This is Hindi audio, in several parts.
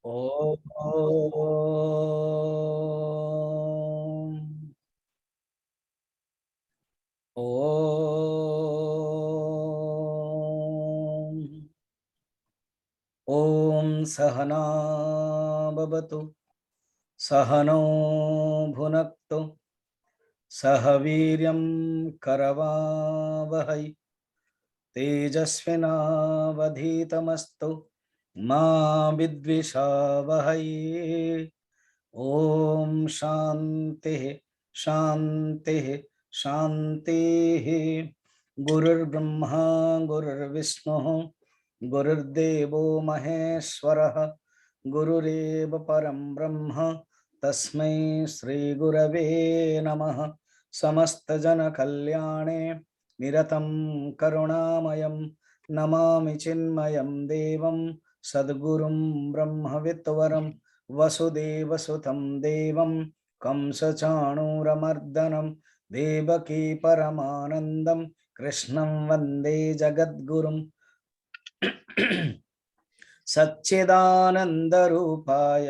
ओम ओम ओम सहना भवतु सहनौ भुनक्तु सह वीर्यं करवावहै तेजस्विनावधीतमस्तु मा विद्विषावहै। ओम शांति शांति शांति। गुरुर्ब्रह्मा गुरुर्विष्णुः गुरुर्देवो महेश्वरः गुरुरेव परं ब्रह्म तस्मै श्री गुरवे नमः। समस्त जन कल्याणे निरतं करुणामयं नमामि चिन्मयं देवं सद्गुरुं ब्रह्मविद्वरं वसुदेवसुतं देवं कंसचाणूरमर्दनं देवकी परमानन्दं कृष्णं वन्दे जगद्गुरुं। सच्चिदानन्दरूपाय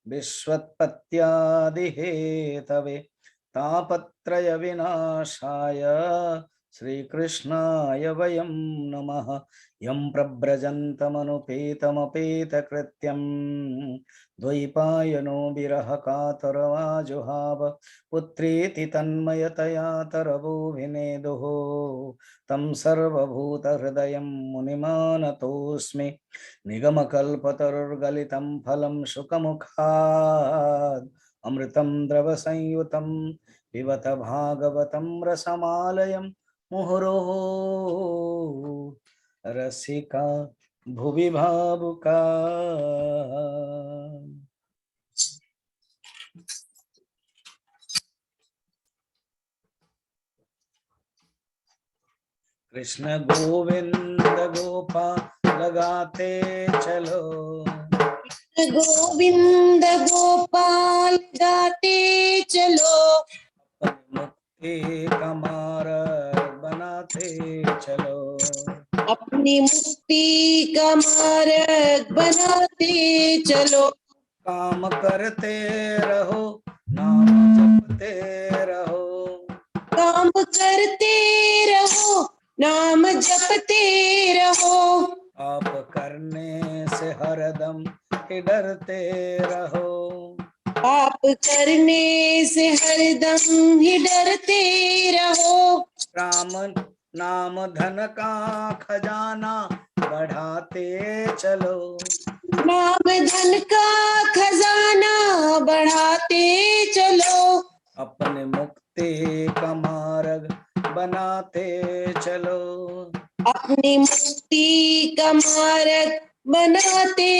विश्वोत्पत्त्यादिहेतवे तापत्रय विनाशाय श्रीकृष्णाय वयं नमः। यं प्रव्रजन्तमनुपेतमपेतकृत्यं द्वैपायनो विरहकातरवाजुहाव पुत्रेति तन्मयतया तरवोऽभिनेदुः तं सर्वभूतहृदयं मुनिमानतोऽस्मि। निगमकल्पतरुर्गलितं फलं शुकमुखात् अमृतं द्रवसंयुतं पिबत भागवतं रसमालयं मुहुरः रसिका भुवि भावुका। कृष्ण गोविंद गोपाल गाते चलो गोविंद गोपाल गाते चलो मुक्ति का मार्ग बनाते चलो। अपनी मुक्ति का मार्ग बनाते चलो। काम करते रहो नाम जपते रहो काम करते रहो नाम जपते रहो। आप करने से हरदम ही डरते रहो। पाप करने से हरदम ही डरते रहो। राम नाम धन का खजाना बढ़ाते चलो। नाम धन का खजाना बढ़ाते चलो। अपने मुक्ति का मार्ग बनाते चलो। अपनी मुक्ति का मार्ग बनाते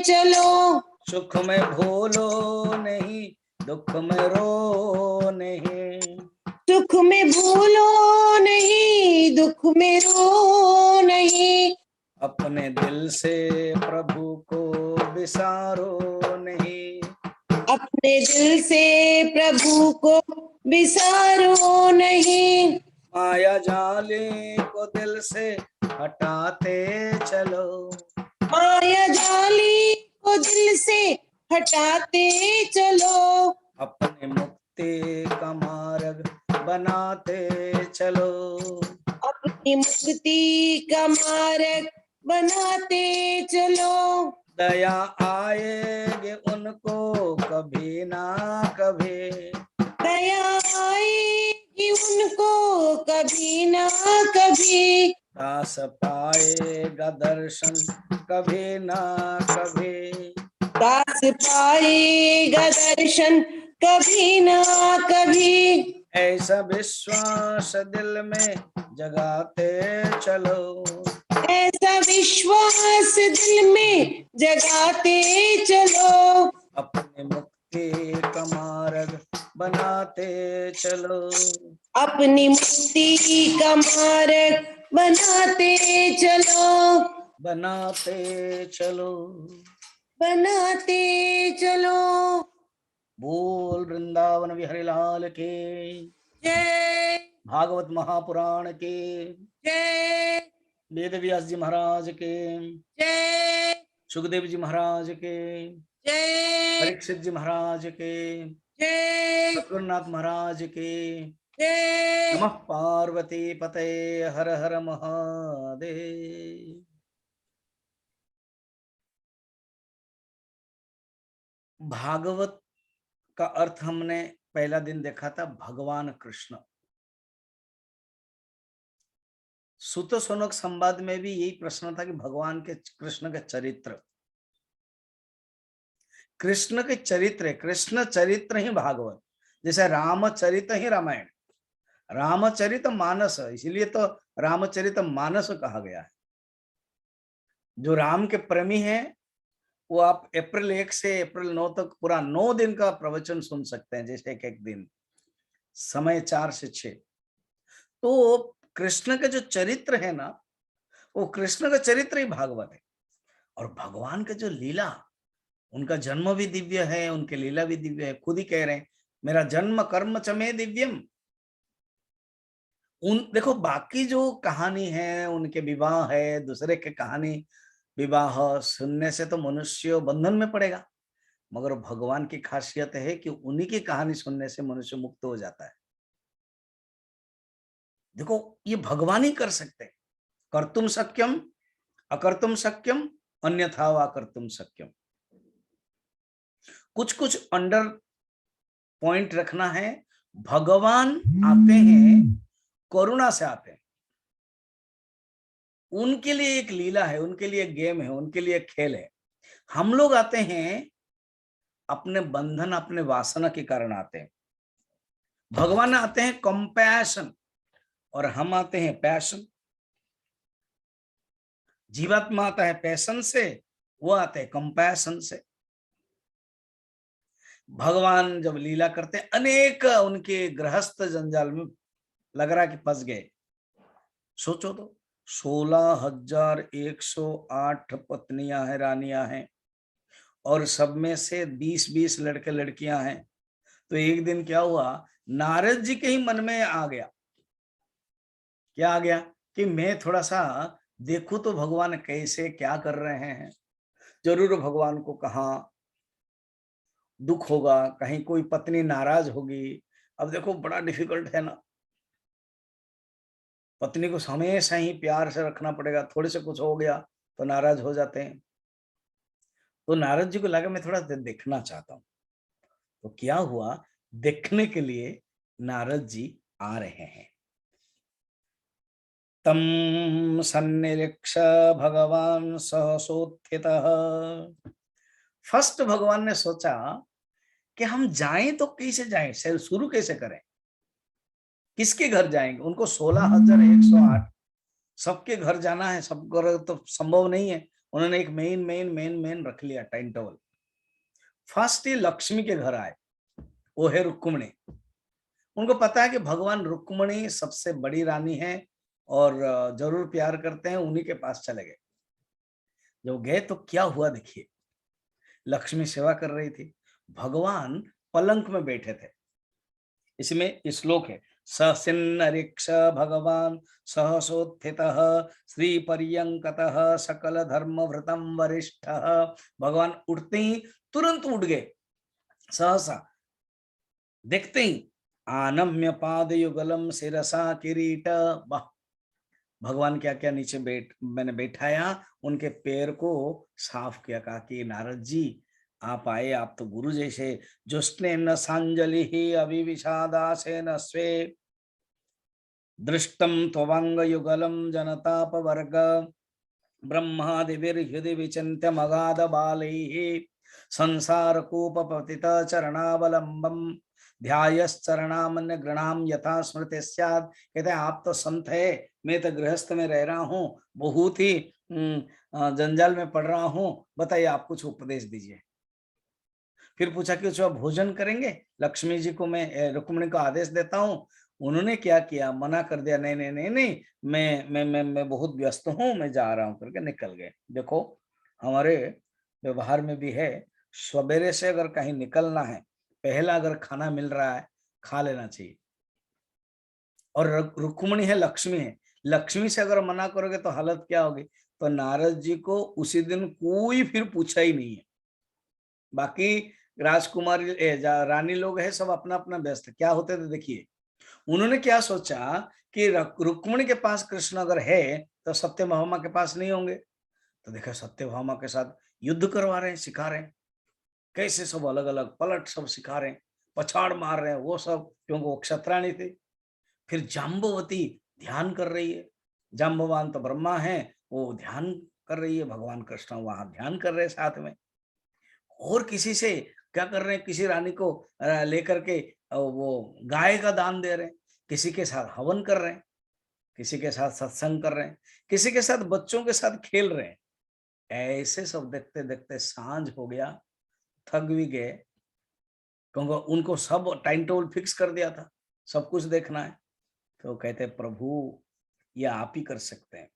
चलो। सुख में भूलो नहीं दुख में रो नहीं। सुख में भूलो नहीं दुख में रो नहीं। अपने दिल से प्रभु को विसारो नहीं। अपने दिल से प्रभु को विसारो नहीं। माया जाले को दिल से हटाते चलो। माया जाली को दिल से हटाते चलो। अपने मुक्ति का मार्ग बनाते चलो। अपनी मुक्ति का मार्ग बनाते चलो। दया आएगी उनको कभी ना कभी। दया आएगी उनको कभी ना कभी। दास पाएगा दर्शन कभी ना कभी। दास पाएगा दर्शन कभी ना कभी। ऐसा विश्वास दिल में जगाते चलो। ऐसा विश्वास दिल में जगाते चलो। अपने मुक्ति का मार्ग बनाते चलो। अपनी मुक्ति का मार्ग बनाते चलो। बनाते चलो। बनाते चलो। बोल वृंदावन बिहारी लाल के जय। भागवत महापुराण के जय। वेद व्यास जी महाराज के जय। सुखदेव जी महाराज के, जय परीक्षित जी महाराज के, जय सद्गुरुनाथ महाराज के। जय। नमः पार्वती पते, हर हर महादेव। भागवत का अर्थ हमने पहला दिन देखा था, भगवान कृष्ण। सुत सोनक संवाद में भी यही प्रश्न था कि भगवान के, कृष्ण के चरित्र, कृष्ण के चरित्र, कृष्ण चरित्र ही भागवत। जैसे रामचरित ही रामायण, रामचरित मानस, इसलिए तो रामचरित मानस कहा गया है। जो राम के प्रेमी हैं वो आप अप्रैल 1 से अप्रैल 9 तक पूरा 9 दिन का प्रवचन सुन सकते हैं, जैसे एक दिन, समय 4 से 6। तो कृष्ण के जो चरित्र है ना, वो कृष्ण का चरित्र ही भागवत है। और भगवान के जो लीला, उनका जन्म भी दिव्य है, उनके लीला भी दिव्य है। खुद ही कह रहे हैं, मेरा जन्म कर्म च मे दिव्यम। उन देखो बाकी जो कहानी है, उनके विवाह है, दूसरे के कहानी विवाह सुनने से तो मनुष्य बंधन में पड़ेगा, मगर भगवान की खासियत है कि उन्हीं की कहानी सुनने से मनुष्य मुक्त हो जाता है। देखो ये भगवान ही कर सकते हैं। कर्तुम शक्यम अकर्तुम शक्यम अन्यथा वा कर्तुम शक्यम। कुछ कुछ अंडर पॉइंट रखना है। भगवान आते हैं, करुणा से आते हैं। उनके लिए एक लीला है, उनके लिए एक गेम है, उनके लिए एक खेल है। हम लोग आते हैं अपने बंधन, अपने वासना के कारण आते हैं। भगवान आते हैं कंपैशन, और हम आते हैं पैशन। जीवात्मा आता है पैशन से, वो आते हैं कंपैशन से। भगवान जब लीला करते हैं, अनेक उनके गृहस्थ जंजाल में लग रहा कि फंस गए। सोचो तो 16,108 पत्नियां हैं, रानियां हैं, और सब में से 20-20 लड़के लड़कियां हैं। तो एक दिन क्या हुआ, नारद जी के ही मन में आ गया, क्या आ गया कि मैं थोड़ा सा देखूं तो भगवान कैसे क्या कर रहे हैं। जरूर भगवान को कहाँ दुख होगा, कहीं कोई पत्नी नाराज होगी। अब देखो बड़ा डिफिकल्ट है ना, पत्नी को हमेशा ही प्यार से रखना पड़ेगा, थोड़े से कुछ हो गया तो नाराज हो जाते हैं। तो नारद जी को लगा मैं थोड़ा देखना चाहता हूँ। तो क्या हुआ, देखने के लिए नारद जी आ रहे हैं। तम सन्निरीक्ष भगवान सहसोत्थितः। फर्स्ट भगवान ने सोचा कि हम जाएं तो कैसे जाएं, शुरू कैसे करें, किसके घर जाएंगे। उनको 16,108 सबके घर जाना है, सब घर तो संभव नहीं है। उन्होंने एक मेन रख लिया, टाइम टेबल। फर्स्ट ही लक्ष्मी के घर आए, वो है रुक्मिणी। उनको पता है कि भगवान रुक्मिणी सबसे बड़ी रानी है और जरूर प्यार करते हैं, उन्हीं के पास चले गए। जब गए तो क्या हुआ देखिए, लक्ष्मी सेवा कर रही थी, भगवान पलंक में बैठे थे। इसमें श्लोक है, ससिन्नरीक्ष भगवान सहसोत्थितः श्री पर्यंकतः सकल धर्म व्रतम वरिष्ठ। भगवान उठते ही तुरंत उठ गए, सहसा देखते ही आनम्य पाद युगलम शिरसा किरीट। वाह, भगवान क्या क्या नीचे मैंने बैठाया, उनके पैर को साफ किया। कहा कि नारद जी आप आए, आप तो गुरु जैसे। जुष्णे न सांजलि ही अविविषादासे न स्वे दृष्टम त्वंग युगलम जनताप वर्ग ब्रह्मादिविर्हृदि विचिन्त्य मगाध बालैः संसार कूप पतित चरणावलंबम ध्यायश्चरणामन्य गृणाम यथा स्मृति स्यात्। कहते हैं आप तो संत है, मैं तो गृहस्थ में रह रहा हूँ, बहुत ही जंजाल में पड़ रहा हूँ, बताइए आप कुछ उपदेश दीजिए। फिर पूछा कि उसका भोजन करेंगे, लक्ष्मी जी को मैं रुक्मिणी को आदेश देता हूँ। उन्होंने क्या किया, मना कर दिया, नहीं नहीं नहीं नहीं, मैं बहुत व्यस्त हूँ, मैं जा रहा हूँ करके निकल गए। देखो हमारे व्यवहार में भी है, सवेरे से अगर कहीं निकलना है, पहला अगर खाना मिल रहा है खा लेना चाहिए। और रुक्मिणी है, लक्ष्मी है, लक्ष्मी से अगर मना करोगे तो हालत क्या होगी। तो नारद जी को उसी दिन कोई फिर पूछा ही नहीं है। बाकी राजकुमारी रानी लोग है सब अपना अपना व्यस्त है। क्या होते थे देखिए, उन्होंने क्या सोचा कि रुक्मिणी के पास कृष्ण अगर है तो सत्यभामा के पास नहीं होंगे। तो देखा सत्यभामा के साथ युद्ध करवा रहे हैं, सिखा रहे हैं, कैसे सब अलग अलग पलट सब सिखा रहे हैं, पछाड़ मार रहे हैं वो सब, क्योंकि वो क्षत्राणी थे। फिर जाम्बवती ध्यान कर रही है, जाम्बवान तो ब्रह्मा है, वो ध्यान कर रही है, भगवान कृष्ण वहां ध्यान कर रहे हैं साथ में। और किसी से क्या कर रहे हैं, किसी रानी को लेकर के वो गाय का दान दे रहे हैं, किसी के साथ हवन कर रहे हैं, किसी के साथ सत्संग कर रहे हैं, किसी के साथ बच्चों के साथ खेल रहे हैं। ऐसे सब देखते देखते सांझ हो गया, थक भी गए, क्योंकि उनको सब टाइम टेबल फिक्स कर दिया था, सब कुछ देखना है। तो कहते प्रभु ये आप ही कर सकते हैं।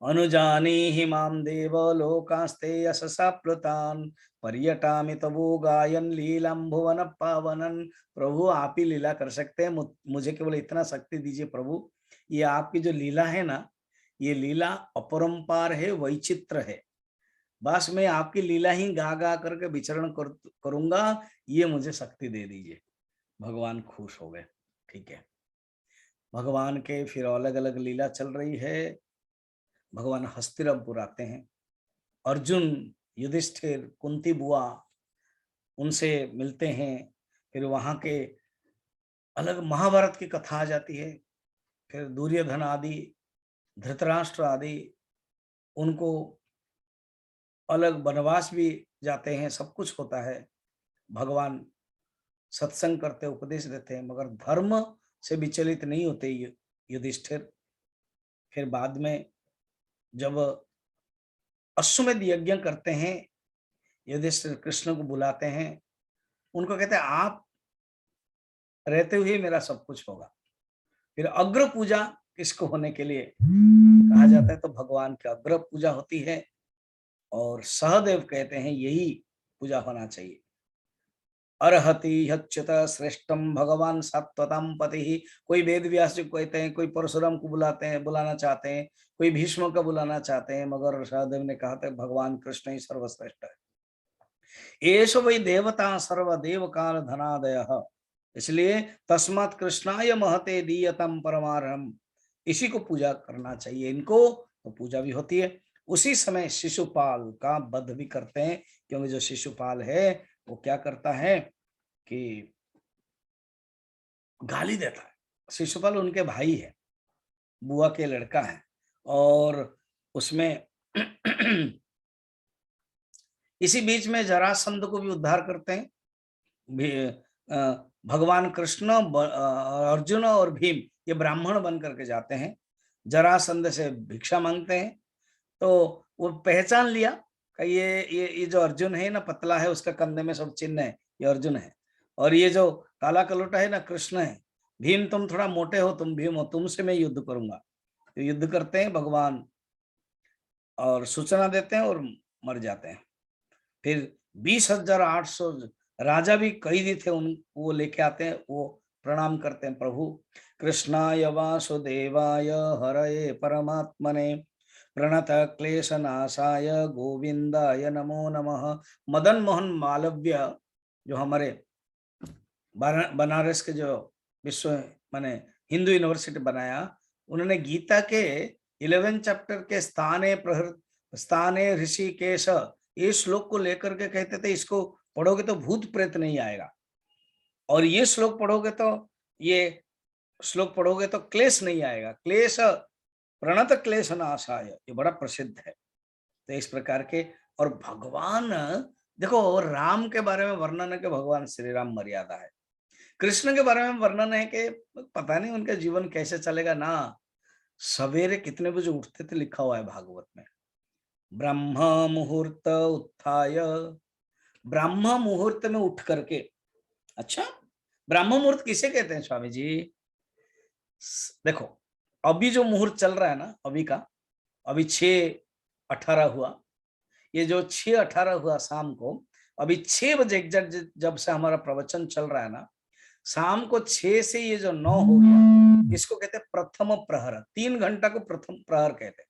अनुजानीहि मां देव लोकास्ते यशसा प्लुतान् पर्यटामि तवो गायन लीलां भुवन पावनन। प्रभु आप ही लीला कर सकते हैं, मुझे केवल इतना शक्ति दीजिए प्रभु। ये आपकी जो लीला है ना, ये लीला अपरंपार है, वैचित्र है। बस मैं आपकी लीला ही गा गा करके विचरण करूंगा, ये मुझे शक्ति दे दीजिए। भगवान खुश हो गए। ठीक है, भगवान के फिर अलग अलग लीला चल रही है। भगवान हस्तिनापुर आते हैं, अर्जुन, युधिष्ठिर, कुंती बुआ उनसे मिलते हैं। फिर वहां के अलग महाभारत की कथा आ जाती है। फिर दुर्योधन आदि, धृतराष्ट्र आदि, उनको अलग वनवास भी जाते हैं, सब कुछ होता है। भगवान सत्संग करते, उपदेश देते हैं, मगर धर्म से विचलित नहीं होते युधिष्ठिर। फिर बाद में जब अश्वमेध यज्ञ करते हैं, युधिष्ठिर कृष्ण को बुलाते हैं, उनको कहते हैं आप रहते हुए मेरा सब कुछ होगा। फिर अग्र पूजा किसको होने के लिए कहा जाता है, तो भगवान की अग्र पूजा होती है। और सहदेव कहते हैं यही पूजा होना चाहिए। अर्हति ह्युच्युत श्रेष्ठम भगवान सत्वतम पति। कोई वेद व्यास जी को कहते हैं, कोई परशुराम को बुलाते हैं, बुलाना चाहते हैं, कोई भीष्म का बुलाना चाहते हैं, मगर सहदेव ने कहा था भगवान कृष्ण ही सर्वश्रेष्ठ है। एष वै देवता सर्वदेव काल धनादयः। इसलिए तस्मात् कृष्णाय महते दीयतम परमारम, इसी को पूजा करना चाहिए इनको, तो पूजा भी होती है। उसी समय शिशुपाल का वध भी करते हैं, क्योंकि जो शिशुपाल है वो क्या करता है कि गाली देता है। शिशुपाल उनके भाई है, बुआ के लड़का है, और उसमें इसी बीच में जरासंध को भी उद्धार करते हैं। भगवान कृष्ण, अर्जुन और भीम ये ब्राह्मण बन करके जाते हैं, जरासंध से भिक्षा मांगते हैं। तो वो पहचान लिया कि ये जो अर्जुन है ना, पतला है, उसका कंधे में सब चिन्ह है, ये अर्जुन है। और ये जो काला कलोटा है ना, कृष्ण है। भीम तुम थोड़ा मोटे हो, तुम भीम हो, तुमसे मैं युद्ध करूंगा। तो युद्ध करते हैं भगवान, और सूचना देते हैं और मर जाते हैं। फिर 20,800 राजा भी कैदी थे, उन वो लेके आते हैं, वो प्रणाम करते हैं प्रभु कृष्णाय वासुदेवाय हरये परमात्मने प्रणत क्लेश नाशाय गोविंदाय नमो नमः। मदन मोहन मालव्य जो हमारे बनारस के जो विश्व माने हिंदू यूनिवर्सिटी बनाया, उन्होंने गीता के 11 चैप्टर के स्थाने ऋषिकेश, ये श्लोक को लेकर के कहते थे इसको पढ़ोगे तो भूत प्रेत नहीं आएगा, और ये श्लोक पढ़ोगे तो क्लेश नहीं आएगा, क्लेश प्रणत क्लेश नाशाय, ये बड़ा प्रसिद्ध है। तो इस प्रकार के, और भगवान देखो, राम के बारे में वर्णन है कि भगवान श्री राम मर्यादा है, कृष्ण के बारे में वर्णन है कि पता नहीं उनका जीवन कैसे चलेगा ना। सवेरे कितने बजे उठते थे लिखा हुआ है भागवत में, ब्रह्म मुहूर्त उत्थाय, ब्रह्म मुहूर्त में उठ करके। अच्छा, ब्रह्म मुहूर्त किसे कहते हैं स्वामी जी? देखो, अभी जो मुहूर्त चल रहा है ना, अभी का, अभी 6:18 हुआ, ये जो 6:18 हुआ शाम को, अभी 6 बजे एग्जैक्ट जब से हमारा प्रवचन चल रहा है ना, शाम को 6 से ये जो 9 हो गया, इसको कहते हैं प्रथम प्रहर। 3 घंटा को प्रथम प्रहर कहते हैं।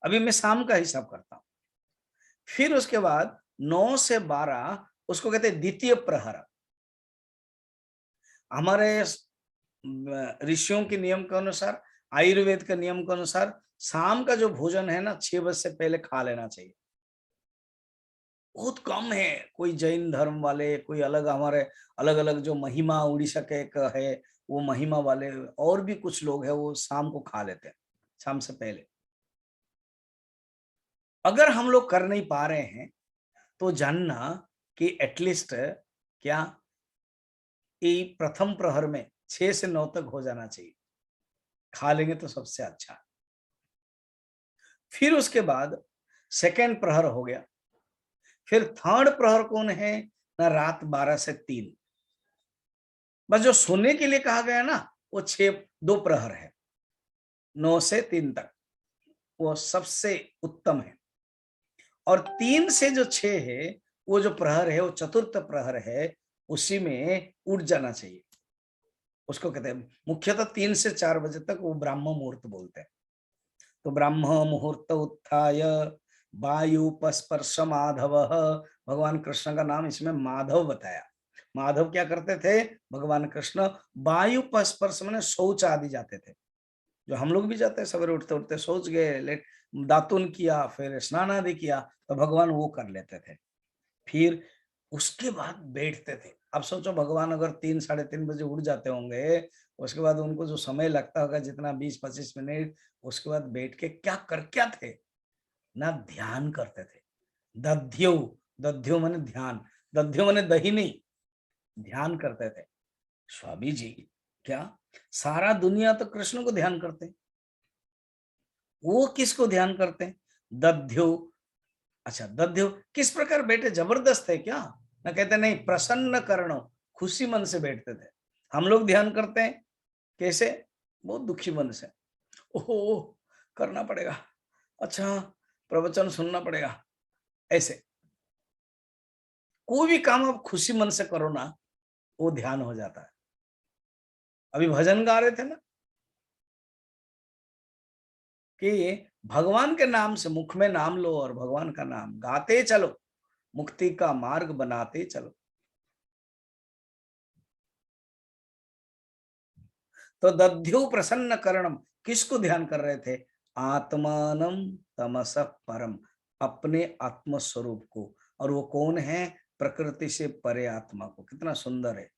अभी मैं शाम का हिसाब करता हूं। फिर उसके बाद 9 से 12 उसको कहते हैं द्वितीय प्रहर। हमारे ऋषियों के नियम के अनुसार, आयुर्वेद के नियम के अनुसार शाम का जो भोजन है ना 6 बजे से पहले खा लेना चाहिए। बहुत कम है, कोई जैन धर्म वाले, कोई अलग हमारे अलग अलग जो महिमा उड़ीसा के एक है, वो महिमा वाले और भी कुछ लोग हैं वो शाम को खा लेते हैं, शाम से पहले। अगर हम लोग कर नहीं पा रहे हैं तो जानना कि एटलीस्ट क्या ये प्रथम प्रहर में 6 से 9 तक हो जाना चाहिए, खा लेंगे तो सबसे अच्छा। फिर उसके बाद सेकेंड प्रहर हो गया। फिर थर्ड प्रहर कौन है ना, रात 12 से 3। बस जो सोने के लिए कहा गया ना वो 2 प्रहर है, 9 से 3 तक, वो सबसे उत्तम है। और 3 से जो 6 है वो जो प्रहर है वो चतुर्थ प्रहर है, उसी में उठ जाना चाहिए। उसको कहते हैं मुख्यतः 3 से 4 बजे तक वो ब्राह्म मुहूर्त बोलते हैं। तो ब्राह्म मुहूर्त उत्थाय वायुपस्पर्श माधव, भगवान कृष्ण का नाम इसमें माधव बताया। माधव क्या करते थे भगवान कृष्ण, वायुपस्पर्श मैंने शौच आदि जाते थे, जो हम लोग भी जाते हैं, सवेरे उठते उठते शौच गए, लेट दातुन किया, फिर स्नान आदि किया, तो भगवान वो कर लेते थे। फिर उसके बाद बैठते थे। अब सोचो भगवान अगर 3 साढ़े 3 बजे उठ जाते होंगे, उसके बाद उनको जो समय लगता होगा जितना 20-25 मिनट, उसके बाद बैठ के क्या थे ना, ध्यान करते थे। दध्यो, दध्यो माने ध्यान, दध्यो माने दही नहीं, ध्यान करते थे। स्वामी जी क्या सारा दुनिया तो कृष्ण को ध्यान करते हैं, वो किसको ध्यान करते हैं? दध्यो। अच्छा दध्यो किस प्रकार बैठे, जबरदस्त है क्या ना, कहते नहीं प्रसन्न करणो, खुशी मन से बैठते थे। हम लोग ध्यान करते हैं कैसे, बहुत दुखी मन से, ओहो करना पड़ेगा, अच्छा प्रवचन सुनना पड़ेगा, ऐसे। कोई भी काम आप खुशी मन से करो ना, वो ध्यान हो जाता है। अभी भजन गा रहे थे ना कि भगवान के नाम से, मुख में नाम लो और भगवान का नाम गाते चलो, मुक्ति का मार्ग बनाते चलो। तो दध्यु प्रसन्न करणम, किसको ध्यान कर रहे थे? आत्मानम तमस परम, अपने आत्म स्वरूप को। और वो कौन है? प्रकृति से परे आत्मा को। कितना सुंदर है।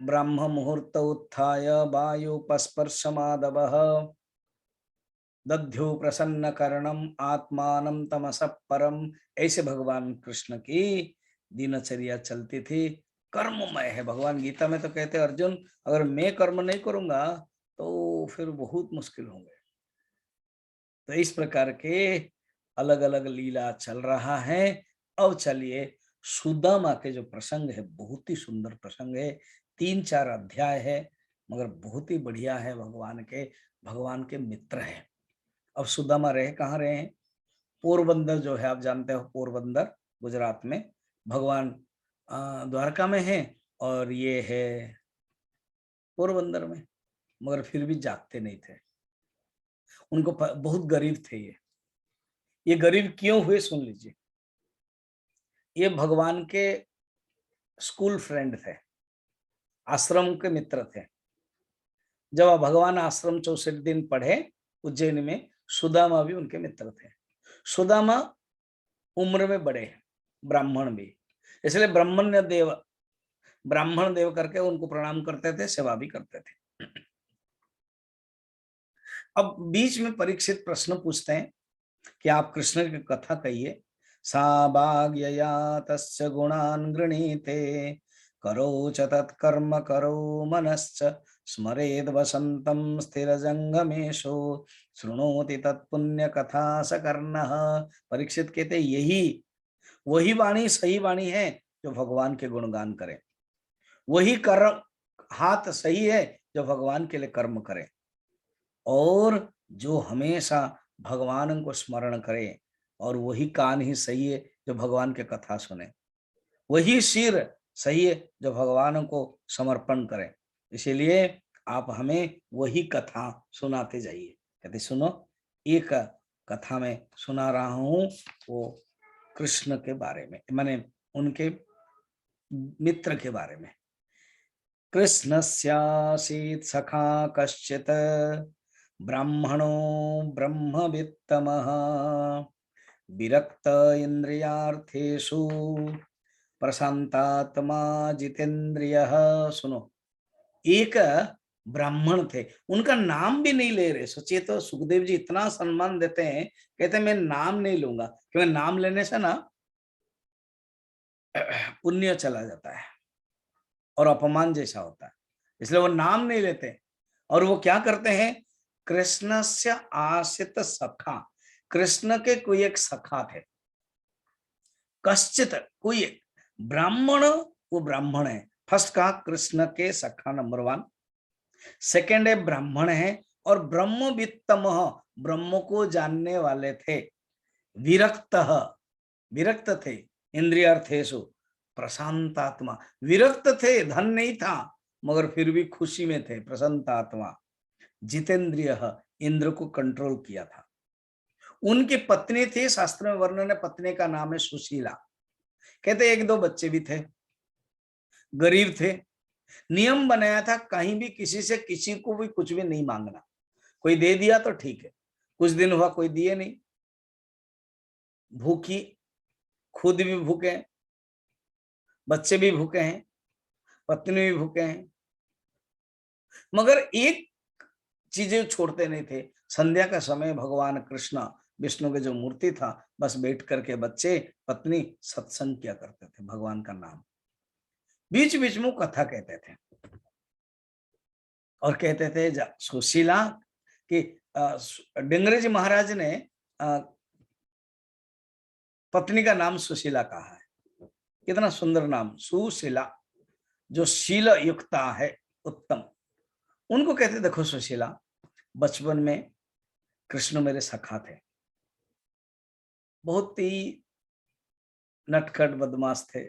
ब्रह्म मुहूर्त उत्थाय वायुपस्पर्शमादवः दध्यु प्रसन्न करणम आत्मानम तमस परम। ऐसे भगवान कृष्ण की दिनचर्या चलती थी। कर्ममय है। भगवान गीता में तो कहते हैं अर्जुन अगर मैं कर्म नहीं करूंगा तो फिर बहुत मुश्किल होंगे। तो इस प्रकार के अलग अलग लीला चल रहा है। अब चलिए सुदामा के जो प्रसंग है, बहुत ही सुंदर प्रसंग है। 3-4 अध्याय है मगर बहुत ही बढ़िया है। भगवान के मित्र है। अब सुदामा रहे कहाँ रहे हैं? पोरबंदर जो है, आप जानते हो पोरबंदर गुजरात में। भगवान द्वारका में है और ये है पोरबंदर में। मगर फिर भी जागते नहीं थे। उनको बहुत गरीब थे ये गरीब क्यों हुए सुन लीजिए। ये भगवान के स्कूल फ्रेंड थे, आश्रम के मित्र थे। जब भगवान आश्रम 64 दिन पढ़े उज्जैन में, सुदामा भी उनके मित्र थे। सुदामा उम्र में बड़े हैं, ब्राह्मण भी, इसलिए ब्राह्मण देव करके उनको प्रणाम करते थे, सेवा भी करते थे। अब बीच में परीक्षित प्रश्न पूछते हैं कि आप कृष्ण की कथा कहिए। सा भाग्यया तस्य गुणान् गृणीते करो च तत्कर्म करो मनश्च स्मरेद वसंतम स्थिरजंगमेशो शृणोति तत्पुण्य कथा सकर्णः। परीक्षित कहते यही वही वाणी सही वाणी है जो भगवान के गुणगान करे, वही कर्म हाथ सही है जो भगवान के लिए कर्म करे, और जो हमेशा भगवान को स्मरण करे, और वही कान ही सही है जो भगवान के कथा सुने, वही सिर सही है जो भगवान को समर्पण करे। इसीलिए आप हमें वही कथा सुनाते जाइए। कहते सुनो एक कथा में सुना रहा हूं, वो कृष्ण के बारे में, माने उनके मित्र के बारे में। कृष्णस्यासीत् सखा कश्चित् ब्राह्मणो ब्रह्मवित्तमः विरक्त इंद्रियार्थेषु प्रशांतात्मा जितेंद्रियः। सुनो, एक ब्राह्मण थे, उनका नाम भी नहीं ले रहे। सोचिए तो, सुखदेव जी इतना सम्मान देते हैं, कहते हैं मैं नाम नहीं लूंगा, क्योंकि नाम लेने से ना पुण्य चला जाता है और अपमान जैसा होता है, इसलिए वो नाम नहीं लेते। और वो क्या करते हैं, कृष्ण से आश्रित सखा, कृष्ण के कोई एक सखा थे, कश्चित कोई एक ब्राह्मण, वो ब्राह्मण है। फर्स्ट कहा कृष्ण के सखा नंबर 1, सेकेंड है ब्राह्मण है, और ब्रह्मवित्तम, ब्रह्म को जानने वाले थे। विरक्त, विरक्त थे, इंद्रियार्थेषु प्रशांतात्मा, विरक्त थे, धन नहीं था मगर फिर भी खुशी में थे, प्रशांतात्मा। जितेंद्रिय, इंद्र को कंट्रोल किया था। उनकी पत्नी थी, शास्त्र में वर्णन है, पत्नी का नाम है सुशीला। कहते 1-2 बच्चे भी थे, गरीब थे। नियम बनाया था कहीं भी किसी से किसी को भी कुछ भी नहीं मांगना, कोई दे दिया तो ठीक है। कुछ दिन हुआ कोई दिए नहीं, भूखी, खुद भी भूखे, बच्चे भी भूखे हैं, पत्नी भी भूखे हैं, मगर एक चीजें छोड़ते नहीं थे। संध्या का समय भगवान कृष्ण, विष्णु के जो मूर्ति था, बस बैठ करके बच्चे पत्नी सत्संग किया करते थे, भगवान का नाम। बीच बीच में कथा कहते थे और कहते थे सुशीला कि डिंगरे जी महाराज ने पत्नी का नाम सुशीला कहा है। कितना सुंदर नाम, सुशीला, जो शील युक्ता है, उत्तम। उनको कहते देखो सुशीला, बचपन में कृष्ण मेरे सखा थे, बहुत ही नटखट बदमाश थे,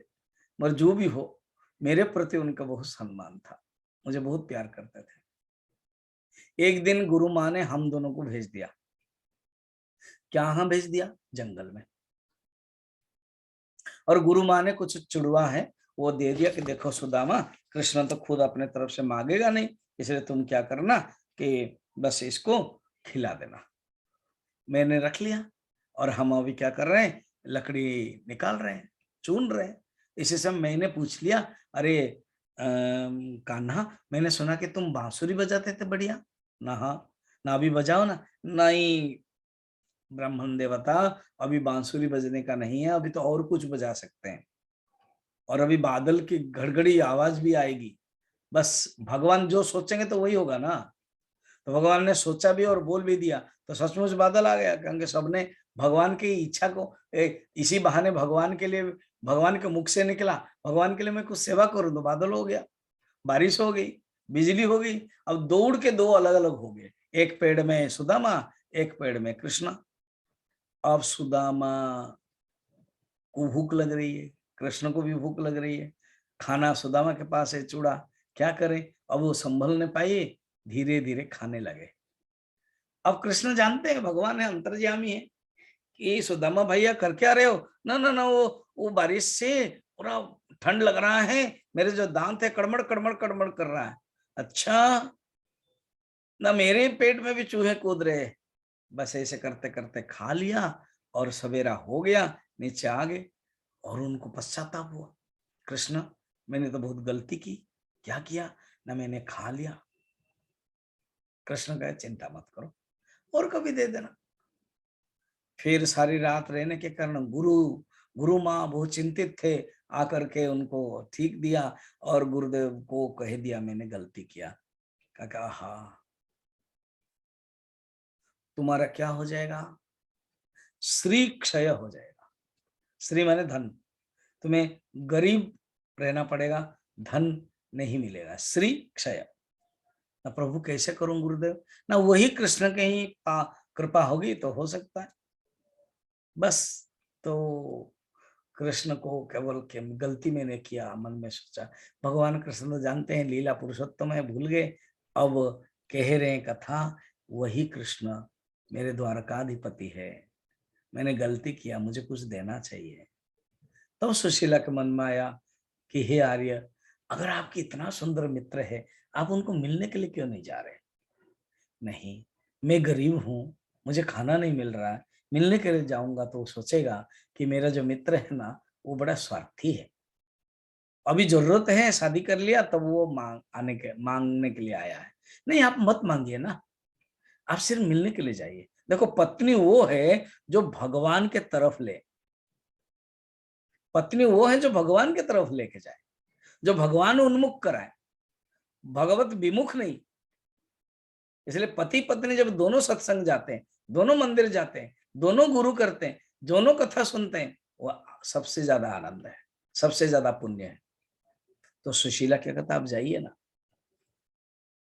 मगर जो भी हो मेरे प्रति उनका बहुत सम्मान था, मुझे बहुत प्यार करते थे। एक दिन गुरु माँ ने हम दोनों को भेज दिया। क्या भेज दिया? जंगल में। और गुरु माँ ने कुछ चुड़वा है वो दे दिया कि देखो सुदामा, कृष्ण तो खुद अपने तरफ से मांगेगा नहीं, इसलिए तुम क्या करना कि बस इसको खिला देना। मैंने रख लिया और हम अभी क्या कर रहे हैं, लकड़ी निकाल रहे हैं, चुन रहे हैं। इसी समय मैंने पूछ लिया, अरे कान्हा, मैंने सुना कि तुम बांसुरी बजाते थे बढ़िया ना? हाँ ना, अभी बजाओ ना। नहीं ब्राह्मण देवता, अभी बांसुरी बजने का नहीं है, अभी तो और कुछ बजा सकते हैं, और अभी बादल की घड़घड़ी आवाज भी आएगी। बस भगवान जो सोचेंगे तो वही होगा ना। तो भगवान ने सोचा भी और बोल भी दिया, तो सचमुच बादल आ गया, क्योंकि सबने भगवान की इच्छा को इसी बहाने भगवान के लिए, भगवान के मुख से निकला, भगवान के लिए मैं कुछ सेवा करूं, तो बादल हो गया, बारिश हो गई, बिजली हो गई। अब दौड़ के 2 अलग अलग हो गए, एक पेड़ में सुदामा, एक पेड़ में कृष्णा। अब सुदामा को भूख लग रही है, कृष्ण को भी भूख लग रही है, खाना सुदामा के पास है चूड़ा, क्या करें? अब वो संभल नहीं पाए, धीरे धीरे खाने लगे। अब कृष्ण जानते हैं भगवान है, अंतर्यामी है, कि सुदामा भैया कर क्या रहे हो? ना ना ना, वो बारिश से पूरा ठंड लग रहा है, मेरे जो दांत है कड़मड़ कड़मड़ कड़मड़ कर रहा है। अच्छा, ना मेरे पेट में भी चूहे कूद रहे। बस ऐसे करते करते खा लिया और सवेरा हो गया, नीचे आ गए और उनको पश्चाताप हुआ, कृष्ण मैंने तो बहुत गलती की। क्या किया? ना मैंने खा लिया। कृष्ण कहे चिंता मत करो, और कभी दे देना। फिर सारी रात रहने के कारण गुरु माँ बहुत चिंतित थे, आकर के उनको ठीक दिया और गुरुदेव को कह दिया मैंने गलती किया। कहा हाँ, तुम्हारा क्या हो जाएगा? श्री क्षय हो जाएगा। श्री माने धन, तुम्हें गरीब रहना पड़ेगा, धन नहीं मिलेगा। श्री क्षय। ना प्रभु कैसे करूं गुरुदेव? ना वही कृष्ण के ही कृपा होगी तो हो सकता है। बस तो कृष्ण को केवल गलती मैंने किया, मन में सोचा। भगवान कृष्ण तो जानते हैं लीला पुरुषोत्तम है, भूल गए। अब कह रहे हैं कथा, वही कृष्ण मेरे द्वारकाधिपति है, मैंने गलती किया, मुझे कुछ देना चाहिए। तो सुशीला के मन में आया कि हे आर्य, अगर आपकी इतना सुंदर मित्र है, आप उनको मिलने के लिए क्यों नहीं जा रहे? नहीं, मैं गरीब हूँ, मुझे खाना नहीं मिल रहा है, मिलने के लिए जाऊंगा तो वो सोचेगा कि मेरा जो मित्र है ना, वो बड़ा स्वार्थी है। अभी जरूरत है, शादी कर लिया, तब वो मांगने के लिए आया है। नहीं, आप मत मांगिए ना, आप सिर्फ मिलने के लिए जाइए। देखो, पत्नी वो है जो भगवान के तरफ ले, पत्नी वो है जो भगवान के तरफ लेके जाए, जो भगवान उन्मुख कराए, भगवत विमुख नहीं। इसलिए पति पत्नी जब दोनों सत्संग जाते हैं, दोनों मंदिर जाते हैं, दोनों गुरु करते हैं, दोनों कथा सुनते हैं, वो सबसे ज्यादा आनंद है, सबसे ज्यादा पुण्य है। तो सुशीला क्या कहता, आप जाइए ना।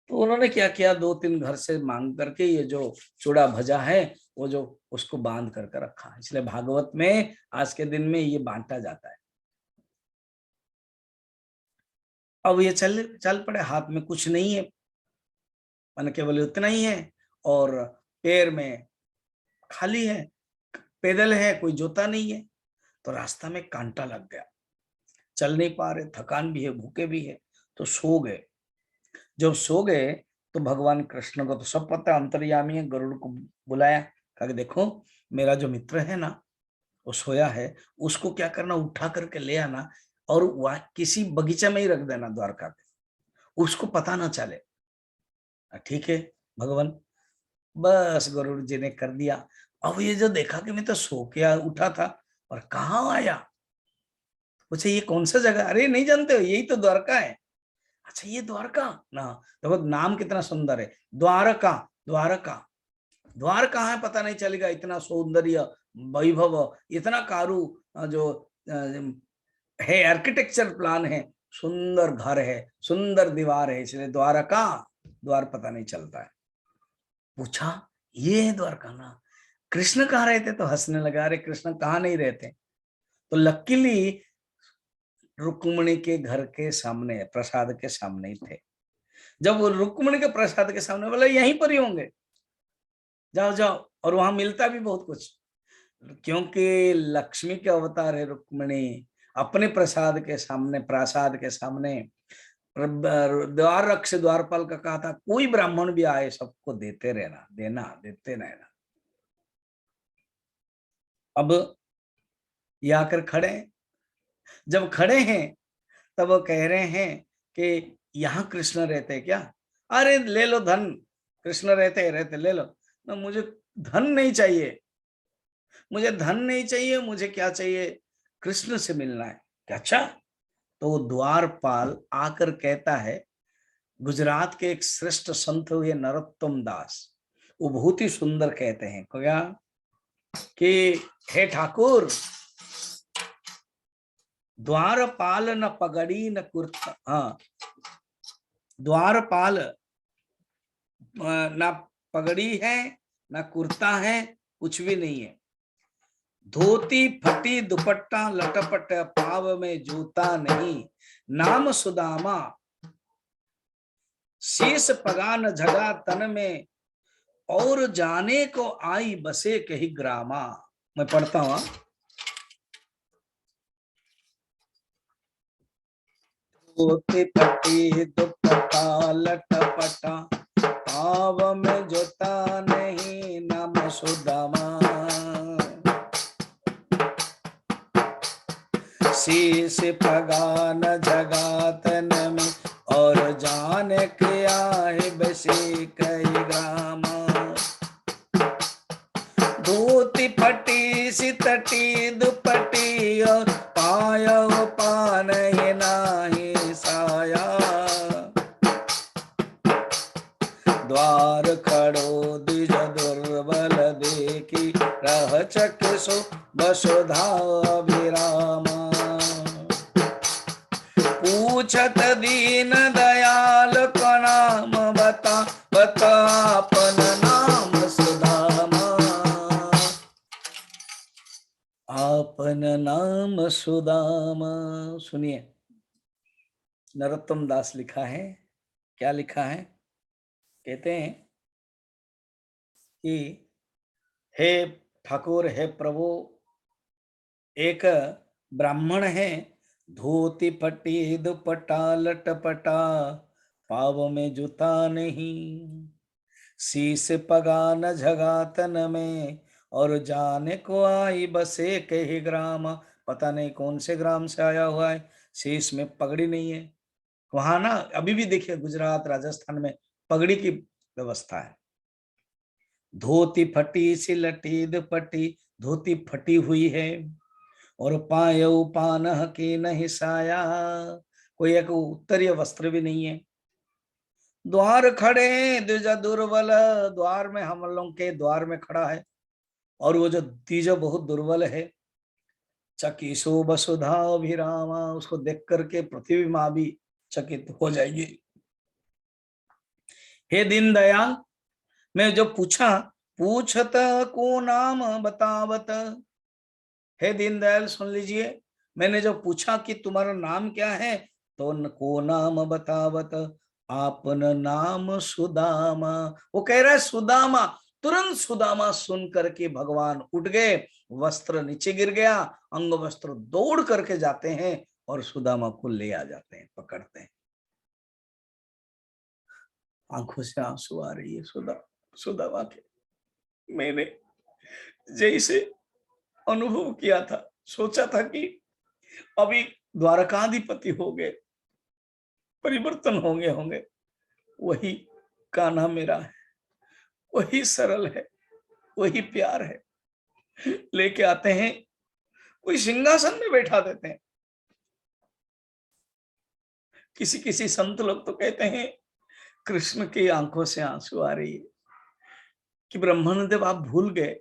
तो उन्होंने क्या किया, 2-3 घर से मांग करके ये जो चूड़ा भजा है, वो जो उसको बांध करके रखा। इसलिए भागवत में आज के दिन में ये बांटा जाता है। अब ये चल चल पड़े, हाथ में कुछ नहीं है, मैंने केवल उतना ही है, और पैर में खाली है, पैदल है, कोई जोता नहीं है। तो रास्ता में कांटा लग गया, चल नहीं पा रहे, थकान भी है, भूखे भी है, तो सो गए। जब सो गए तो भगवान कृष्ण को तो सब पता, अंतर्यामी है, गरुड़ को बुलाया, कहा कि देखो, मेरा जो मित्र है ना, वो सोया है, उसको क्या करना, उठा करके ले आना, और वहां किसी बगीचा में ही रख देना द्वारका पे, उसको पता ना चले। ठीक है भगवान। बस गरुड़ जी ने कर दिया। अब ये जो देखा कि मैं तो सो के उठा था और कहाँ आया, पूछे ये कौन सा जगह, अरे नहीं जानते हो, यही तो द्वारका है। अच्छा, ये द्वारका ना, देखो नाम कितना सुंदर है, द्वारका। द्वारका, द्वार कहाँ है पता नहीं चलेगा, इतना सौंदर्य, वैभव, इतना कारू जो है, आर्किटेक्चर प्लान है, सुंदर घर है, सुंदर दीवार है, इसलिए द्वारका, द्वार पता नहीं चलता है। पूछा, ये है द्वारका ना? कृष्ण कहाँ रहते? तो हंसने लगा, अरे कृष्ण कहाँ नहीं रहते। तो लकीली रुक्मिणी के घर के सामने, प्रसाद के सामने ही थे। जब वो रुक्मिणी के प्रसाद के सामने, बोला यहीं पर ही होंगे, जाओ जाओ। और वहां मिलता भी बहुत कुछ, क्योंकि लक्ष्मी के अवतार है रुक्मिणी, अपने प्रसाद के सामने, प्रासाद के सामने द्वार रक्ष द्वारपाल का कहा था, कोई ब्राह्मण भी आए सबको देते रहना, देना देते रहना। अब ये आकर खड़े हैं। जब खड़े हैं तब वो कह रहे हैं कि यहाँ कृष्ण रहते हैं क्या? अरे ले लो धन, कृष्ण रहते रहते ले लो ना, मुझे धन नहीं चाहिए, मुझे धन नहीं चाहिए, मुझे क्या चाहिए, कृष्ण से मिलना है। अच्छा, तो वो द्वारपाल आकर कहता है, गुजरात के एक श्रेष्ठ संत हुए नरोत्तम दास, वो बहुत ही सुंदर कहते हैं क्या, कि हे ठाकुर, द्वारपाल न पगड़ी न कुर्ता, हाँ, द्वारपाल ना पगड़ी है, ना कुर्ता है, कुछ भी नहीं है, धोती फटी दुपट्टा लटपट, पाव में जूता नहीं, नाम सुदामा, शीश पगान झगा तन में, और जाने को आई बसे कही ग्रामा। मैं पढ़ता हूं, धोती फटी दुपट्टा लटपटा, पाव में जूता नहीं, नाम सुदामा, शीश पगान झगा तन में, और जान के आए बसे कई ग्रामा, धोती फटी सितटी दुपटी, और पायो पान ही नाही साया, द्वार खड़ो द्विज दुर्बल देखी, रह चक्षु वसुधा विरामा, पूछत दीन दयाल को नाम बता, बता अपन नाम सुदामा, अपन नाम सुदामा। सुनिए, नरोत्तम दास लिखा है, क्या लिखा है, कहते हैं कि हे ठाकुर, हे प्रभु, एक ब्राह्मण है, धोती फटी दुपट्टा लटपटा, पाव में जूता नहीं, शीश पगा न झगा तन में, और जाने को आई बस एक ही ग्राम। पता नहीं कौन से ग्राम से आया हुआ है, शीश में पगड़ी नहीं है। वहां ना अभी भी देखिए गुजरात राजस्थान में पगड़ी की व्यवस्था है। धोती फटी सी लटी दुपट्टी, धोती फटी हुई है, और पायऊ पानह की नहीं साया, कोई एक उत्तरीय वस्त्र भी नहीं है। द्वार खड़े द्विज दुर्बल, द्वार में हम लोग के द्वार में खड़ा है, और वो जो द्विज बहुत दुर्बल है। चकिसो वसुधा अभिरामा, उसको देख करके पृथ्वी माँ भी चकित हो जाएगी। हे दीनदयाल, मैं जो पूछा, पूछत को नाम बतावत। हे दीनदयाल सुन लीजिए, मैंने जो पूछा कि तुम्हारा नाम क्या है, तो को नाम बतावत, आपन नाम सुदामा। वो कह रहा है सुदामा। तुरंत सुदामा सुन करके भगवान उठ गए, वस्त्र नीचे गिर गया, अंग वस्त्र दौड़ करके जाते हैं और सुदामा को ले आ जाते हैं, पकड़ते हैं। आंखों से आंसू आ रही है सुदामा के। मैंने जैसे अनुभव किया था, सोचा था कि अभी द्वारकाधिपति हो गए, परिवर्तन होंगे, वही कान्हा मेरा है, वही सरल है, वही प्यार है। लेके आते हैं, कोई सिंहासन में बैठा देते हैं। किसी किसी संत लोग तो कहते हैं कृष्ण की आंखों से आंसू आ रही है कि ब्रह्मानंद आप भूल गए,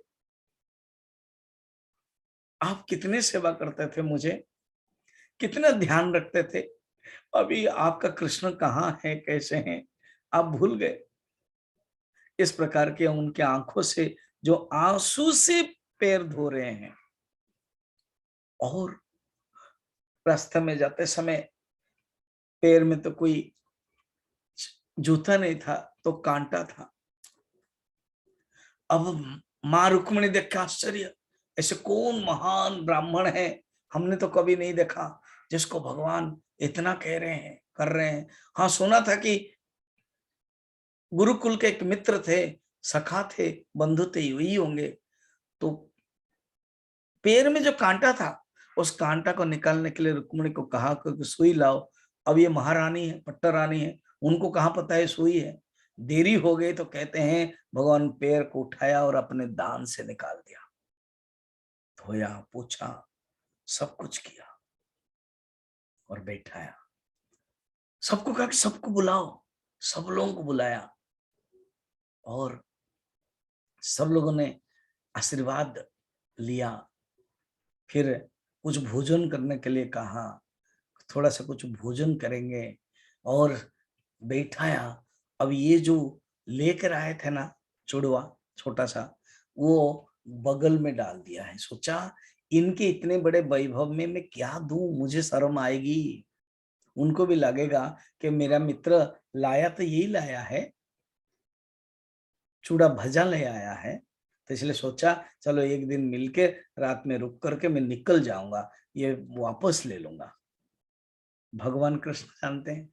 आप कितने सेवा करते थे, मुझे कितना ध्यान रखते थे, अभी आपका कृष्ण कहाँ है, कैसे हैं, आप भूल गए। इस प्रकार के उनके आंखों से जो आंसू से पैर धो रहे हैं। और रास्ते में जाते समय पैर में तो कोई जूता नहीं था, तो कांटा था। अब मां रुक्मिणी देख के आश्चर्य, ऐसे कौन महान ब्राह्मण है, हमने तो कभी नहीं देखा जिसको भगवान इतना कह रहे हैं, कर रहे हैं। हाँ, सुना था कि गुरुकुल के एक मित्र थे, सखा थे, बंधु थे, वही होंगे। तो पैर में जो कांटा था, उस कांटा को निकालने के लिए रुक्मिणी को कहा कि सुई लाओ। अब ये महारानी है, पट्टा रानी है, उनको कहाँ पता है सुई है। देरी हो गई तो कहते हैं भगवान पैर को उठाया और अपने दान से निकाल दिया, धोया, पूछा, सब कुछ किया और बैठाया। सबको कहा कि सबको बुलाओ, सब लोगों को बुलाया, और सब लोगों ने आशीर्वाद लिया। फिर कुछ भोजन करने के लिए कहा, थोड़ा सा कुछ भोजन करेंगे, और बैठाया। अब ये जो लेकर आए थे ना चुड़वा छोटा सा, वो बगल में डाल दिया है। सोचा इनके इतने बड़े वैभव में मैं क्या दूं, मुझे शर्म आएगी, उनको भी लगेगा कि मेरा मित्र लाया तो यही लाया है, चूड़ा भजा ले आया है। तो इसलिए सोचा चलो एक दिन मिलके रात में रुक करके मैं निकल जाऊंगा, ये वापस ले लूंगा। भगवान कृष्ण जानते हैं।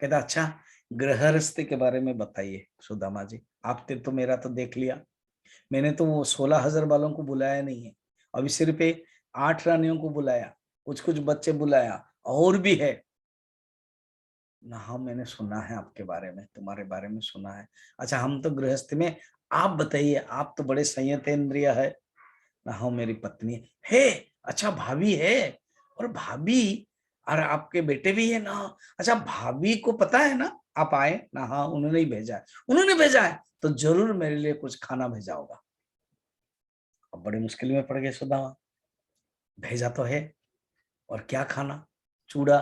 कहता अच्छा गृहस्थी के बारे में बताइए सुदामा जी, आपने तो मेरा तो देख लिया, मैंने तो वो 16,000 वालों को बुलाया नहीं है, अभी सिर्फ 8 रानियों को बुलाया, कुछ कुछ बच्चे बुलाया, और भी है ना। हाँ मैंने सुना है आपके बारे में, तुम्हारे बारे में सुना है। अच्छा हम तो गृहस्थ में, आप बताइए, आप तो बड़े संयतेंद्रिय है ना। हाँ मेरी पत्नी है। अच्छा भाभी है, और भाभी और आपके बेटे भी है ना। अच्छा भाभी को पता है ना आप आए ना। हाँ उन्होंने ही भेजा है, उन्होंने भेजा है तो जरूर मेरे लिए कुछ खाना भेजा होगा। अब बड़ी मुश्किल में पड़ गए सुदामा, भेजा तो है, और क्या खाना, चूड़ा,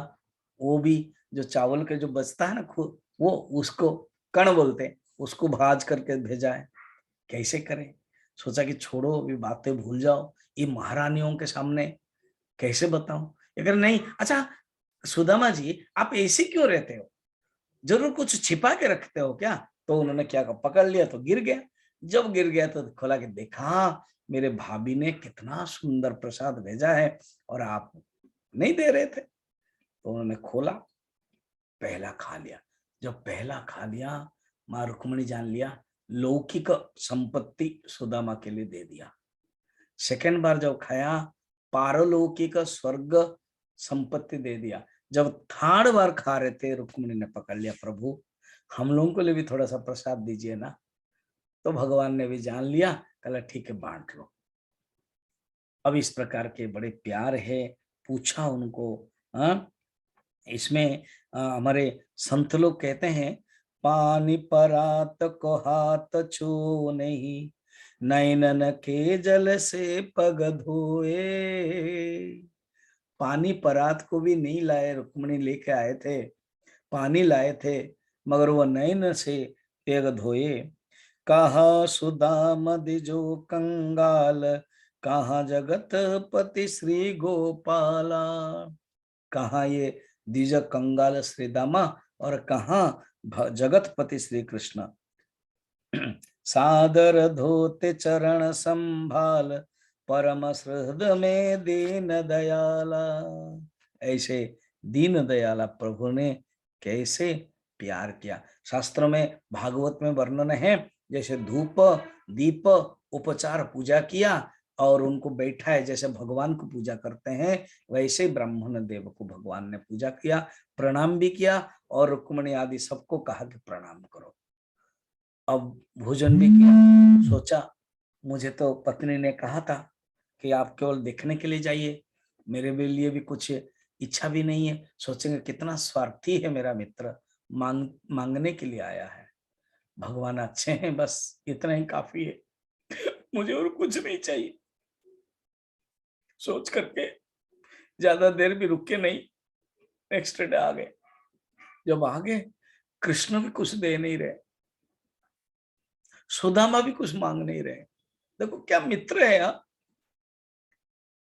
वो भी जो चावल के जो बचता है ना खुद, वो उसको कण बोलते हैं, उसको भाज करके भेजा है। कैसे करें, सोचा कि छोड़ो अभी बातें भूल जाओ, ये महारानियों के सामने कैसे बताऊं। अगर नहीं, अच्छा सुदामा जी आप ऐसे क्यों रहते हो, जरूर कुछ छिपा के रखते हो क्या। तो उन्होंने क्या कहा, पकड़ लिया तो गिर गया। जब गिर गया तो खोला के देखा मेरे भाभी ने कितना सुंदर प्रसाद भेजा है और आप नहीं दे रहे थे। तो उन्होंने खोला, पहला खा लिया। जब पहला खा लिया, माँ रुक्मिणी जान लिया लौकिक संपत्ति सुदामा के लिए दे दिया। सेकंड बार जब खाया, पारलौकिक स्वर्ग संपत्ति दे दिया। जब थर्ड बार खा रहे थे, रुक्मिणी ने पकड़ लिया, प्रभु हम लोगों को लिए भी थोड़ा सा प्रसाद दीजिए ना। तो भगवान ने भी जान लिया, कहला ठीक है बांट लो। अब इस प्रकार के बड़े प्यार है, पूछा उनको। इसमें हमारे संत लोग कहते हैं, पानी परात को हाथ छू नहीं, नैनन के जल से पग धोए। पानी परात को भी नहीं लाए, रुक्मिणी लेके आए थे, पानी लाए थे, मगर वो नैन से पग धोए। कहा सुदाम दिजो कंगाल, कहा जगत पति श्री गोपाला। कहा ये द्विज कंगाल श्री दामा और कहा जगतपति श्री कृष्ण। सादर धोते चरण संभाल, परम सहृद में दीन दयाला। ऐसे दीन दयाला प्रभु ने कैसे प्यार किया। शास्त्र में, भागवत में वर्णन है, जैसे धूप दीप उपचार पूजा किया और उनको बैठा है, जैसे भगवान को पूजा करते हैं वैसे ब्राह्मण देव को भगवान ने पूजा किया, प्रणाम भी किया और रुक्मिणी आदि सबको कहा कि प्रणाम करो। अब भोजन भी किया। सोचा मुझे तो पत्नी ने कहा था कि आप केवल देखने के लिए जाइए, मेरे लिए भी कुछ इच्छा भी नहीं है। सोचेंगे कितना स्वार्थी है मेरा मित्र, मांगने के लिए आया है। भगवान अच्छे हैं, बस इतना ही काफी है, मुझे और कुछ नहीं चाहिए। सोच करके ज्यादा देर भी रुके नहीं, नेक्स्ट डे आ गए। जब आ गए, कृष्ण भी कुछ दे नहीं रहे, सुदामा भी कुछ मांग नहीं रहे। देखो क्या मित्र है यार।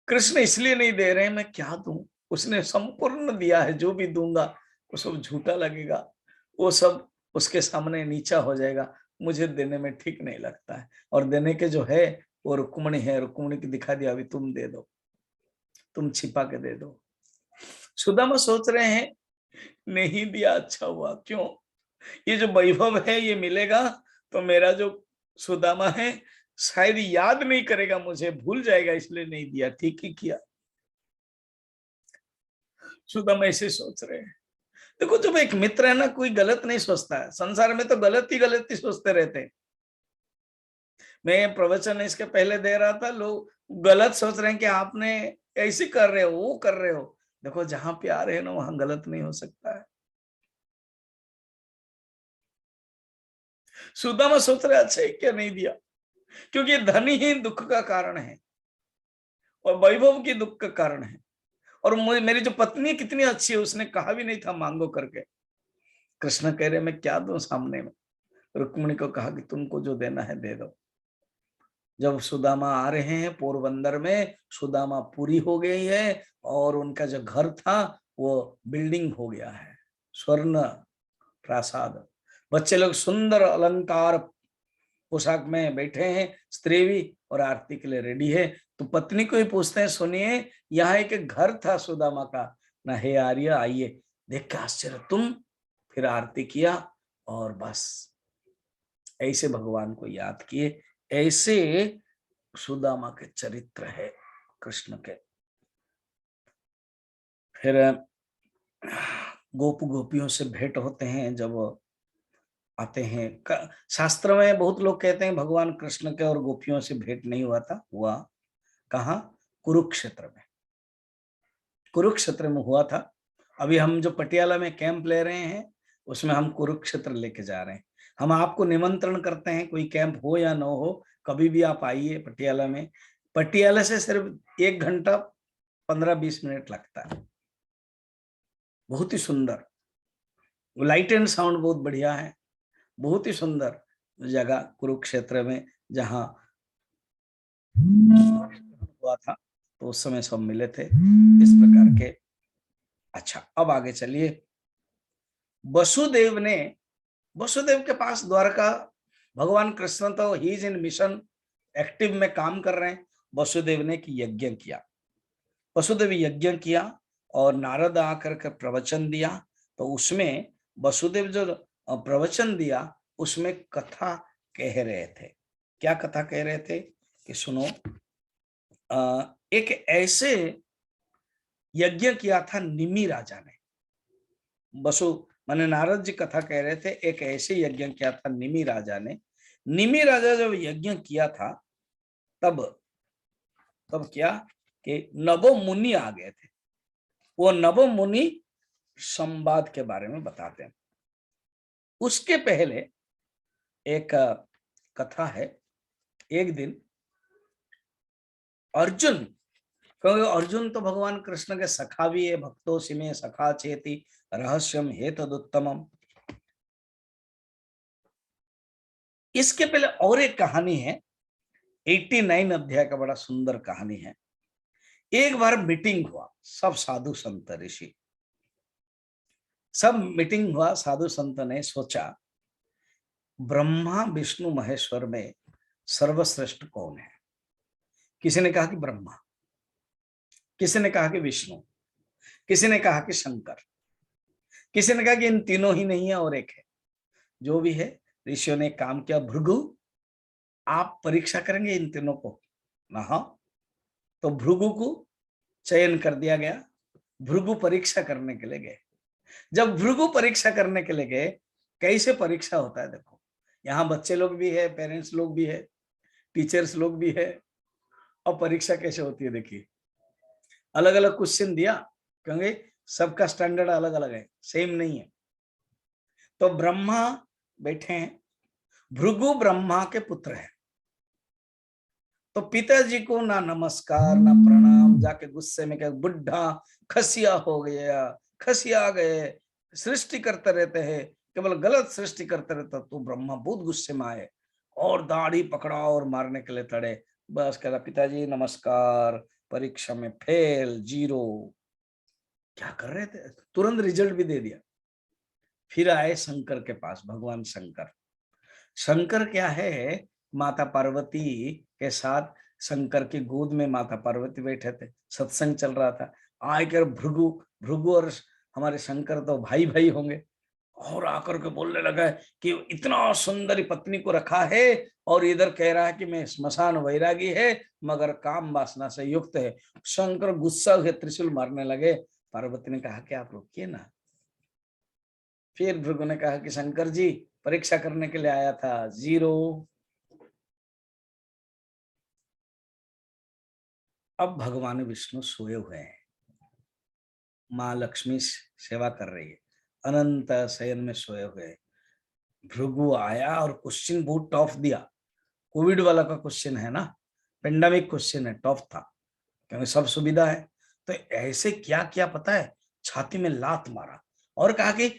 कृष्ण इसलिए नहीं दे रहे, मैं क्या दूं, उसने संपूर्ण दिया है, जो भी दूंगा वो सब झूठा लगेगा, वो सब उसके सामने नीचा हो जाएगा, मुझे देने में ठीक नहीं लगता है। और देने के जो है वो रुक्मिणी है, रुक्मिणी की दिखा दिया, अभी तुम दे दो, तुम छिपा के दे दो। सुदामा सोच रहे हैं नहीं दिया अच्छा हुआ, क्यों, ये जो वैभव है ये मिलेगा तो मेरा जो सुदामा है शायद याद नहीं करेगा मुझे, भूल जाएगा, इसलिए नहीं दिया। ठीक ही किया। सुदामा ऐसे सोच रहे हैं। देखो जब एक मित्र है ना, कोई गलत नहीं सोचता है। संसार में तो गलत ही सोचते रहते हैं। मैं प्रवचन इसके पहले दे रहा था, लोग गलत सोच रहे हैं कि आपने ऐसे कर रहे हो, वो कर रहे हो। देखो जहां प्यार है ना, वहां गलत नहीं हो सकता है। सुदामा सोच रहे अच्छा क्या नहीं दिया, क्योंकि धन ही दुख का कारण है और वैभव की दुख का कारण है। और मेरी जो पत्नी कितनी अच्छी है, उसने कहा भी नहीं था मांगो करके। कृष्ण कह रहे मैं क्या दूं सामने में। रुक्मिणी को कहा कि तुमको जो देना है दे दो। जब सुदामा आ रहे हैं पोरबंदर में, सुदामा पूरी हो गई है और उनका जो घर था वो बिल्डिंग हो गया है, स्वर्ण प्रासाद। बच्चे लोग सुंदर अलंकार पोशाक में बैठे हैं, स्त्री भी, और आरती के लिए रेडी है। तो पत्नी को ही पूछते हैं, सुनिए यहाँ एक घर था सुदामा का ना, हे आर्य आइए। देख के आश्चर्य, तुम, फिर आरती किया और बस ऐसे भगवान को याद किए। ऐसे सुदामा के चरित्र है कृष्ण के। फिर गोप गोपियों से भेंट होते हैं जब आते हैं। शास्त्र में बहुत लोग कहते हैं भगवान कृष्ण के और गोपियों से भेंट नहीं हुआ था, हुआ कहाँ, कुरुक्षेत्र में। कुरुक्षेत्र में हुआ था। अभी हम जो पटियाला में कैंप ले रहे हैं उसमें हम कुरुक्षेत्र लेके जा रहे हैं। हम आपको निमंत्रण करते हैं, कोई कैंप हो या ना हो, कभी भी आप आइए पटियाला में। पटियाला से सिर्फ 1 घंटा 15-20 मिनट लगता है। बहुत ही सुंदर, लाइट एंड साउंड बहुत बढ़िया है, बहुत ही सुंदर जगह कुरुक्षेत्र में, जहाँ हुआ था। तो उस समय सब मिले थे इस प्रकार के। अच्छा अब आगे चलिए। वसुदेव के पास द्वारका भगवान कृष्ण तो he is in mission, active में काम कर रहे हैं। वसुदेव ने एक यज्ञ किया, वसुदेव यज्ञ किया और नारद आकर के प्रवचन दिया। तो उसमें वसुदेव जो प्रवचन दिया उसमें कथा कह रहे थे। क्या कथा कह रहे थे कि सुनो, एक ऐसे यज्ञ किया था निमि राजा ने। वसु माने नारद जी कथा कह रहे थे, एक ऐसे यज्ञ किया था निमि राजा ने। निमि राजा जब यज्ञ किया था तब तब क्या कि नवो मुनि आ गए थे। वो नवो मुनि संवाद के बारे में बताते हैं। उसके पहले एक कथा है। एक दिन अर्जुन, क्योंकि अर्जुन तो भगवान कृष्ण के सखा भी है, भक्तों सिमे सखा चेति रहस्यम हेतदुत्तमम। इसके पहले और एक कहानी है, 89 अध्याय का बड़ा सुंदर कहानी है। एक बार मीटिंग हुआ, सब साधु संत ऋषि सब मीटिंग हुआ। साधु संत ने सोचा ब्रह्मा विष्णु महेश्वर में सर्वश्रेष्ठ कौन है। किसी ने कहा कि ब्रह्मा, किसी ने कहा कि विष्णु, किसी ने कहा कि शंकर, किसी ने कहा कि इन तीनों ही नहीं है और एक है। जो भी है, ऋषियों ने काम किया, भृगु आप परीक्षा करेंगे इन तीनों को ना। हाँ, तो भृगु को चयन कर दिया गया। भृगु परीक्षा करने के लिए गए। जब भृगु परीक्षा करने के लिए गए, कैसे परीक्षा होता है देखो, यहाँ बच्चे लोग भी है, पेरेंट्स लोग भी है, टीचर्स लोग भी है। और परीक्षा कैसे होती है देखिए, अलग अलग क्वेश्चन दिया, क्योंकि सबका स्टैंडर्ड अलग अलग है, सेम नहीं है। तो ब्रह्मा बैठे हैं, भृगु ब्रह्मा के पुत्र हैं। तो पिताजी को ना नमस्कार ना प्रणाम, जाके गुस्से में क्या बुढ़ा खसिया हो गया, खसिया गए, सृष्टि करते रहते हैं, केवल गलत सृष्टि करते रहता। तो ब्रह्मा बहुत गुस्से में आए और दाढ़ी पकड़ा और मारने के लिए तड़े। बस कहता पिताजी नमस्कार, परीक्षा में फेल, 0। क्या कर रहे थे, तुरंत रिजल्ट भी दे दिया। फिर आए शंकर के पास, भगवान शंकर। शंकर क्या है, माता पार्वती के साथ शंकर की गोद में माता पार्वती बैठे थे, सत्संग चल रहा था। आकर भृगु भृगु और हमारे शंकर तो भाई भाई होंगे, और आकर के बोलने लगा है कि इतना सुंदरी पत्नी को रखा है और इधर कह रहा है कि मैं स्मशान वैरागी है मगर काम वासना से युक्त है। शंकर गुस्सा हुए त्रिशूल मारने लगे। पार्वती ने कहा कि आप रुकिए ना। फिर भृगु ने कहा कि शंकर जी परीक्षा करने के लिए आया था, 0। अब भगवान विष्णु सोए हुए हैं, माँ लक्ष्मी सेवा कर रही है, अनंत शयन में सोए हुए। भृगु आया और क्वेश्चन बहुत टफ दिया। कोविड वाला का क्वेश्चन है ना, पेंडेमिक क्वेश्चन है, टफ था क्योंकि सब सुविधा है। तो ऐसे क्या क्या पता है, छाती में लात मारा और कहा कि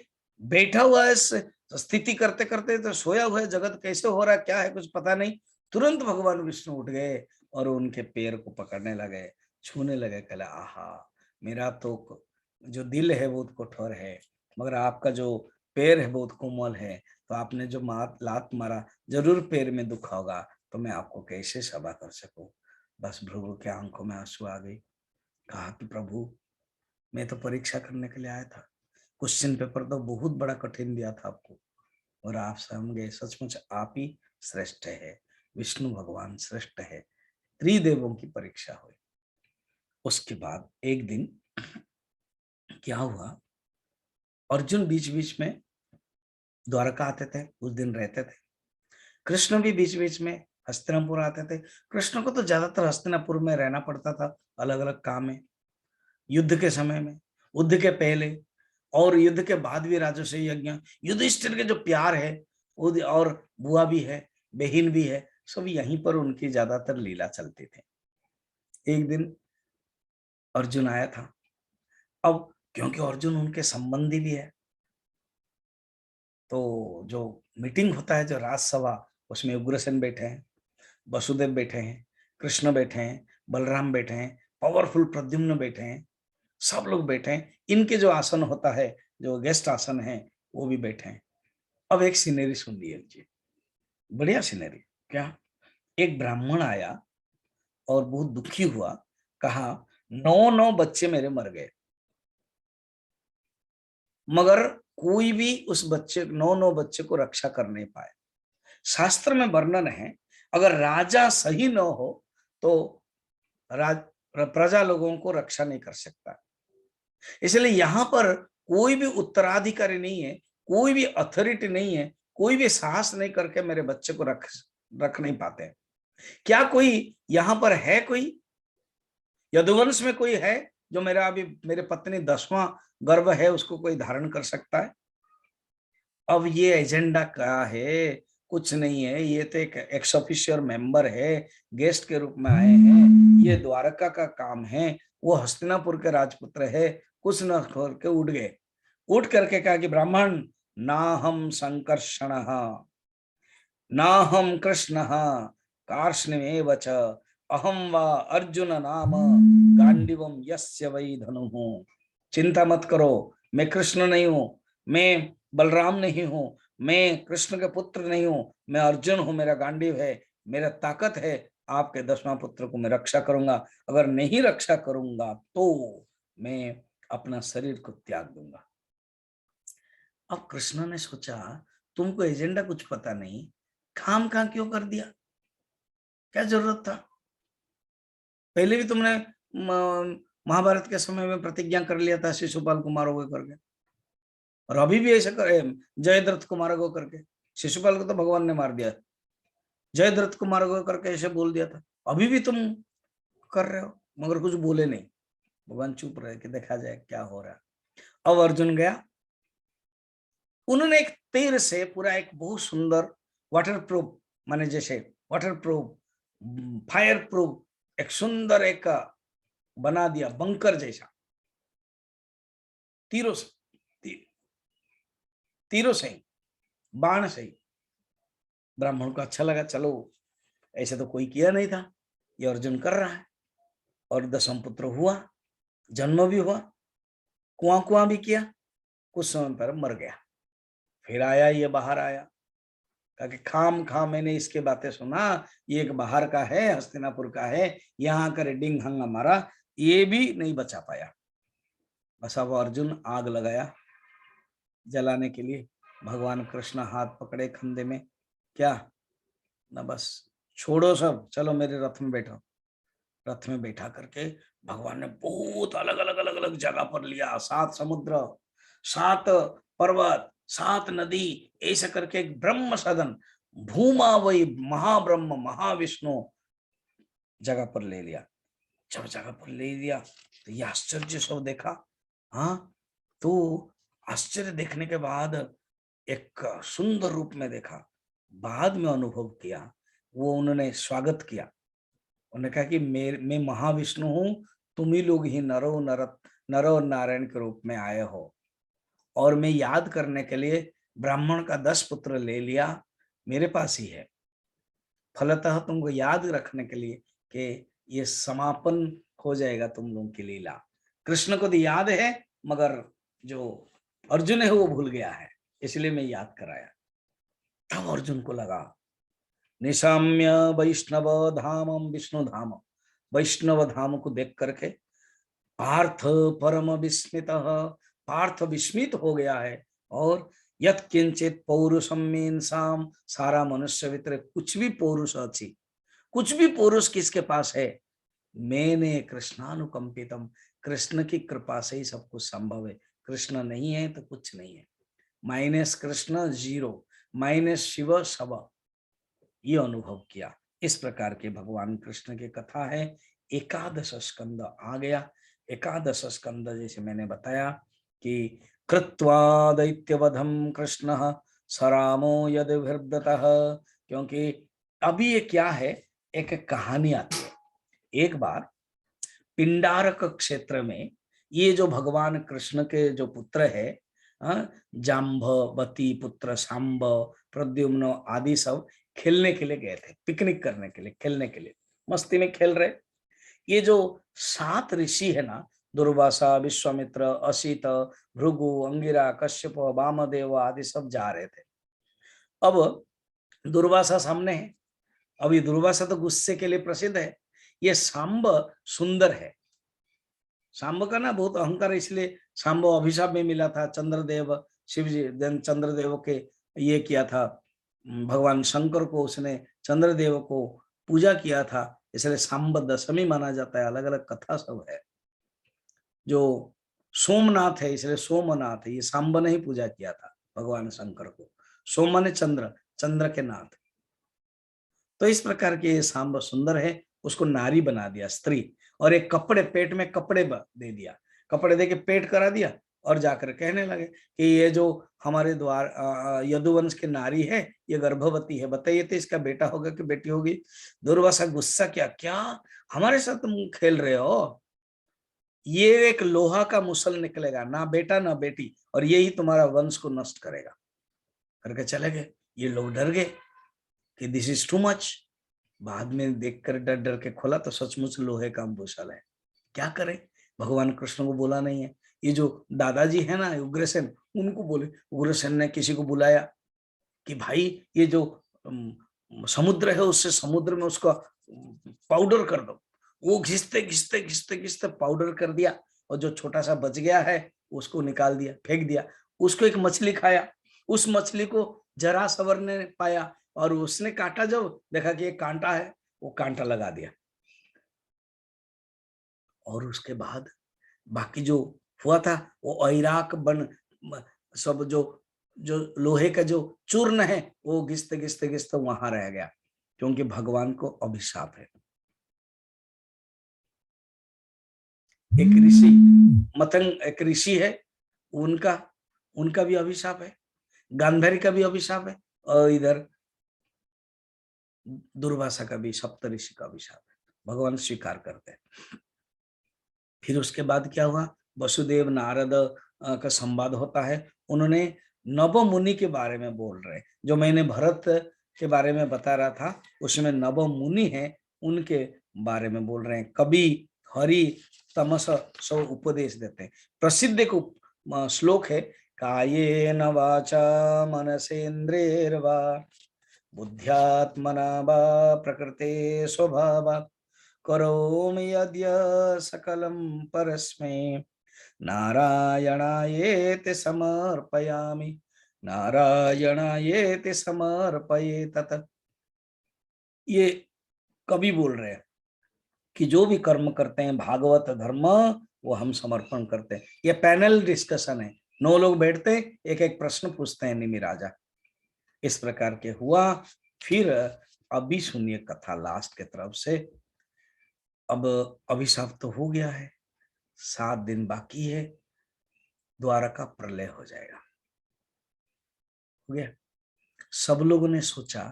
बैठा हुआ है, स्थिति करते करते तो सोया हुआ है, जगत कैसे हो रहा है क्या है कुछ पता नहीं। तुरंत भगवान विष्णु उठ गए और उनके पैर को पकड़ने लगे, छूने लगे। कहला आहा, मेरा तो जो दिल है बहुत कठोर है, मगर आपका जो पैर है बहुत कोमल है। तो आपने जो लात मारा, जरूर पैर में दुख होगा, तो मैं आपको कैसे सेवा कर सकूं। बस भृगु के आंखों में आंसू आ गई। कहा कि प्रभु, मैं तो परीक्षा करने के लिए आया था, क्वेश्चन पेपर तो बहुत बड़ा कठिन दिया था आपको, और आप समझ, सचमुच आप ही श्रेष्ठ है, विष्णु भगवान श्रेष्ठ है। त्रिदेवों की परीक्षा हुई। उसके बाद एक दिन क्या हुआ, अर्जुन बीच बीच में द्वारका आते थे, उस दिन रहते थे। कृष्ण भी बीच बीच में हस्तिनापुर आते थे। कृष्ण को तो ज्यादातर हस्तिनापुर में रहना पड़ता था, अलग अलग काम है। युद्ध के समय में, युद्ध के पहले और युद्ध के बाद भी राजसूय यज्ञ, युधिष्ठिर के जो प्यार है वो, और बुआ भी है, बहन भी है, सब यहीं पर उनकी ज्यादातर लीला चलती थी। एक दिन अर्जुन आया था। अब क्योंकि अर्जुन उनके संबंधी भी है, तो जो मीटिंग होता है, जो राजसभा, उसमें उग्रसेन बैठे हैं, वसुदेव बैठे हैं, कृष्ण बैठे हैं, बलराम बैठे हैं, पावरफुल प्रद्युम्न बैठे हैं, सब लोग बैठे हैं। इनके जो आसन होता है, जो गेस्ट आसन है, वो भी बैठे हैं। अब एक सीनरी सुन लीजिए जी। बढ़िया सीनरी। क्या, एक ब्राह्मण आया और बहुत दुखी हुआ, कहा 9 बच्चे मेरे मर गए, मगर कोई भी उस बच्चे 9 बच्चे को रक्षा कर नहीं पाए। शास्त्र में वर्णन है, अगर राजा सही न हो तो प्रजा लोगों को रक्षा नहीं कर सकता। इसलिए यहाँ पर कोई भी उत्तराधिकारी नहीं है, कोई भी अथॉरिटी नहीं है, कोई भी साहस नहीं करके मेरे बच्चे को रख नहीं पाते। क्या कोई यहाँ पर है, कोई यदुवंश में कोई है जो मेरा अभी मेरे पत्नी 10वां गर्भ है उसको कोई धारण कर सकता है? अब ये एजेंडा क्या है? कुछ नहीं है, ये तो एक एक्स ऑफिशियल मेंबर है, गेस्ट के रूप में आए हैं, ये द्वारका का काम है, वो हस्तिनापुर के राजपुत्र है, कुछ न करके उठ गए। उठ करके कहा कि ब्राह्मण, ना हम संकर्षण ना हम कृष्ण कार्ष्णमेव च अहम व अर्जुन नाम गांडीवम यस्य वै धनुः। चिंता मत करो, मैं कृष्ण नहीं हूं, मैं बलराम नहीं हूं, मैं कृष्ण के पुत्र नहीं हूं, मैं अर्जुन हूं, मेरा गांडीव है, मेरा ताकत है, आपके 10वां पुत्र को मैं रक्षा करूंगा, अगर नहीं रक्षा करूंगा तो मैं अपना शरीर को त्याग दूंगा। अब कृष्ण ने सोचा, तुमको एजेंडा कुछ पता नहीं, खाम खा क्यों कर दिया, क्या जरूरत था? पहले भी तुमने महाभारत के समय में प्रतिज्ञा कर लिया था शिशुपाल को मारोगे करके, और अभी भी ऐसा करे, जयद्रथ को मारोगे करके। शिशुपाल को तो भगवान ने मार दिया, जयद्रथ को मारोगे करके ऐसे बोल दिया था, अभी भी तुम कर रहे हो, मगर कुछ बोले नहीं। भगवान चुप रहे कि देखा जाए क्या हो रहा है। अब अर्जुन गया, उन्होंने एक तीर से पूरा एक बहुत सुंदर वाटर प्रूफ, माने जैसे वाटर प्रूफ, फायर प्रूफ एक सुंदर एक बना दिया, बंकर जैसा, तीरों से तीरों से बाण से। ब्राह्मण को अच्छा लगा, चलो ऐसे तो कोई किया नहीं था, ये अर्जुन कर रहा है। और 10वां पुत्र हुआ, जन्म भी हुआ, कुआं कुआं भी किया, कुछ समय पर मर गया। फिर आया, ये बाहर आया, कहा कि खाम खा मैंने इसके बातें सुना, ये एक बाहर का है, हस्तिनापुर का है, यहाँ कर डिंग हंगा मारा, ये भी नहीं बचा पाया। बस अब अर्जुन आग लगाया जलाने के लिए, भगवान कृष्ण हाथ पकड़े खंडे में, क्या ना, बस छोड़ो सब, चलो मेरे रथ में बैठो। रथ में बैठा करके भगवान ने बहुत अलग अलग अलग अलग जगह पर लिया, 7 समुद्र, 7 पर्वत, 7 नदी, ऐसे करके एक ब्रह्म सदन, भूमा वही महाब्रह्म महाविष्णु जगह पर ले लिया। जब जगह पर ले लिया तो ये आश्चर्य सब देखा। हाँ, तो आश्चर्य देखने के बाद एक सुंदर रूप में देखा, बाद में अनुभव किया, वो उन्होंने स्वागत किया। उन्होंने कहा कि मैं महाविष्णु हूं, तुम ही लोग ही नरो नारायण के रूप में आए हो, और मैं याद करने के लिए ब्राह्मण का 10 पुत्र ले लिया, मेरे पास ही है, फलतः तुमको याद रखने के लिए कि ये समापन हो जाएगा तुम लोगों की लीला। कृष्ण को तो याद है, मगर जो अर्जुन है वो भूल गया है, इसलिए मैं याद कराया। तब अर्जुन को लगा, निशाम्य वैष्णव धामम विष्णु धाम, वैष्णव धाम को देख करके पार्थ परम विस्मित, पार्थ विस्मित हो गया है। और यत किंचित पौरुषम मेन्साम, सारा मनुष्य वितर कुछ भी पौरुष अच्छी, कुछ भी पौरुष किसके पास है, मैंने कृष्णानुकंपितम, कृष्ण की कृपा से ही सब कुछ संभव है। कृष्ण नहीं है तो कुछ नहीं है, माइनस कृष्ण 0, माइनस शिव सब, ये अनुभव किया। इस प्रकार के भगवान कृष्ण की कथा है। 11 स्कंद आ गया। 11 स्कंद जैसे मैंने बताया कि कृत्वा दैत्यवधम कृष्ण सरामो यदिर्दतः, क्योंकि अभी ये क्या है, एक कहानी आती है। एक बार पिंडारक क्षेत्र में ये जो भगवान कृष्ण के जो पुत्र है, जाम्बवती पुत्र सांब, प्रद्युम्न आदि सब खेलने के लिए गए थे, पिकनिक करने के लिए, खेलने के लिए, मस्ती में खेल रहे। ये जो 7 ऋषि है ना, दुर्वासा, विश्वामित्र, असित, भृगु, अंगिरा, कश्यप, वामदेव आदि सब जा रहे थे। अब दुर्वासा सामने है। अब ये दुर्वासा तो गुस्से के लिए प्रसिद्ध है। ये सांब सुंदर है। सांब का ना बहुत अहंकार, इसलिए सांब अभिशाप में मिला था। चंद्रदेव, शिव जी चंद्रदेव के ये किया था, भगवान शंकर को उसने चंद्रदेव को पूजा किया था, इसलिए सांब दशमी माना जाता है। अलग अलग कथा सब है। जो सोमनाथ है इसलिए सोमनाथ है। ये सांब ने ही पूजा किया था भगवान शंकर को। सोम ने चंद्र, चंद्र के नाथ। तो इस प्रकार के ये सांब सुंदर है। उसको नारी बना दिया, स्त्री, और एक कपड़े, पेट में कपड़े दे दिया। कपड़े दे के पेट करा दिया और जाकर कहने लगे कि ये जो हमारे द्वार यदुवंश की नारी है, ये गर्भवती है, बताइए तो इसका बेटा होगा कि बेटी होगी। दुर्वासा गुस्सा किया, क्या हमारे साथ तुम खेल रहे हो? ये एक लोहा का मुसल निकलेगा, ना बेटा ना बेटी, और यही तुम्हारा वंश को नष्ट करेगा करके चले गए। ये लोग डर गए कि दिस इज टू मच। बाद में देखकर डर डर के खोला तो सचमुच लोहे का मुसल है। क्या करें, भगवान कृष्ण को बोला नहीं है। ये जो दादाजी है ना उग्रसेन, उनको बोले। उग्रसेन ने किसी को बुलाया कि भाई ये जो समुद्र है, उससे समुद्र में उसका पाउडर कर दो। वो घिसते घिसते घिसते घिसते पाउडर कर दिया, और जो छोटा सा बच गया है उसको निकाल दिया, फेंक दिया। उसको एक मछली खाया। उस मछली को जरासवर ने पाया और उसने काटा, जब देखा कि ये कांटा है, वो कांटा लगा दिया। और उसके बाद बाकी जो हुआ था वो ऐराक बन सब, जो लोहे का जो चूर्ण है वो घिसते घिसते घिसते वहां रह गया, क्योंकि भगवान को अभिशाप है। एक ऋषि मतंग, एक ऋषि है, उनका भी अभिशाप है, गांधारी का भी अभिशाप है, और इधर दुर्वासा का भी, सप्तऋषि का अभिशाप है। भगवान स्वीकार करते हैं। फिर उसके बाद क्या हुआ, वसुदेव नारद का संवाद होता है। उन्होंने नव मुनि के बारे में बोल रहे, जो मैंने भरत के बारे में बता रहा था, उसमें नव मुनि है, उनके बारे में बोल रहे हैं। कवि हरि तमस सब उपदेश देते हैं। प्रसिद्ध एक श्लोक है, कायेन वाचा मनसेन्द्रियर्वा बुद्ध्यात्मना वा प्रकृते स्वभावात् करोमि यद्य सकलं परस्मै नारायणायेति समर्पयामि नारायणायेति समर्पये तत्। ये कवि बोल रहे हैं कि जो भी कर्म करते हैं भागवत धर्म, वो हम समर्पण करते हैं। ये पैनल डिस्कशन है, 9 लोग बैठते हैं, एक एक प्रश्न पूछते हैं निमि राजा। इस प्रकार के हुआ। फिर अभी सुनिए कथा लास्ट के तरफ से। अब अभिशाप तो हो गया है, 7 दिन बाकी है, द्वारका प्रलय हो जाएगा। हो गया। सब लोगों ने सोचा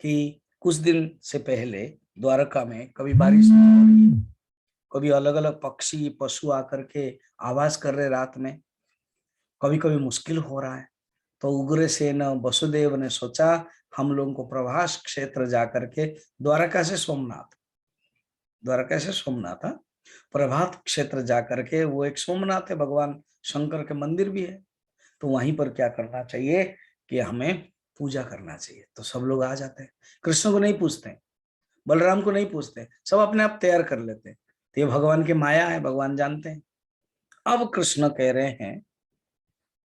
कि कुछ दिन से पहले द्वारका में कभी बारिश नहीं हो रही है, कभी अलग अलग पक्षी पशु आकर के आवाज कर रहे रात में, कभी कभी मुश्किल हो रहा है। तो उग्रसेन वसुदेव ने सोचा हम लोगों को प्रभास क्षेत्र जाकर के, द्वारका से सोमनाथ, द्वारका से सोमनाथ, प्रभात क्षेत्र जाकर के, वो एक सोमनाथ है, भगवान शंकर के मंदिर भी है, तो वहीं पर क्या करना चाहिए कि हमें पूजा करना चाहिए। तो सब लोग आ जाते हैं, कृष्ण को नहीं पूछते, बलराम को नहीं पूछते, सब अपने आप तैयार कर लेते हैं। तो ये भगवान की माया है, भगवान जानते हैं। अब कृष्ण कह रहे हैं,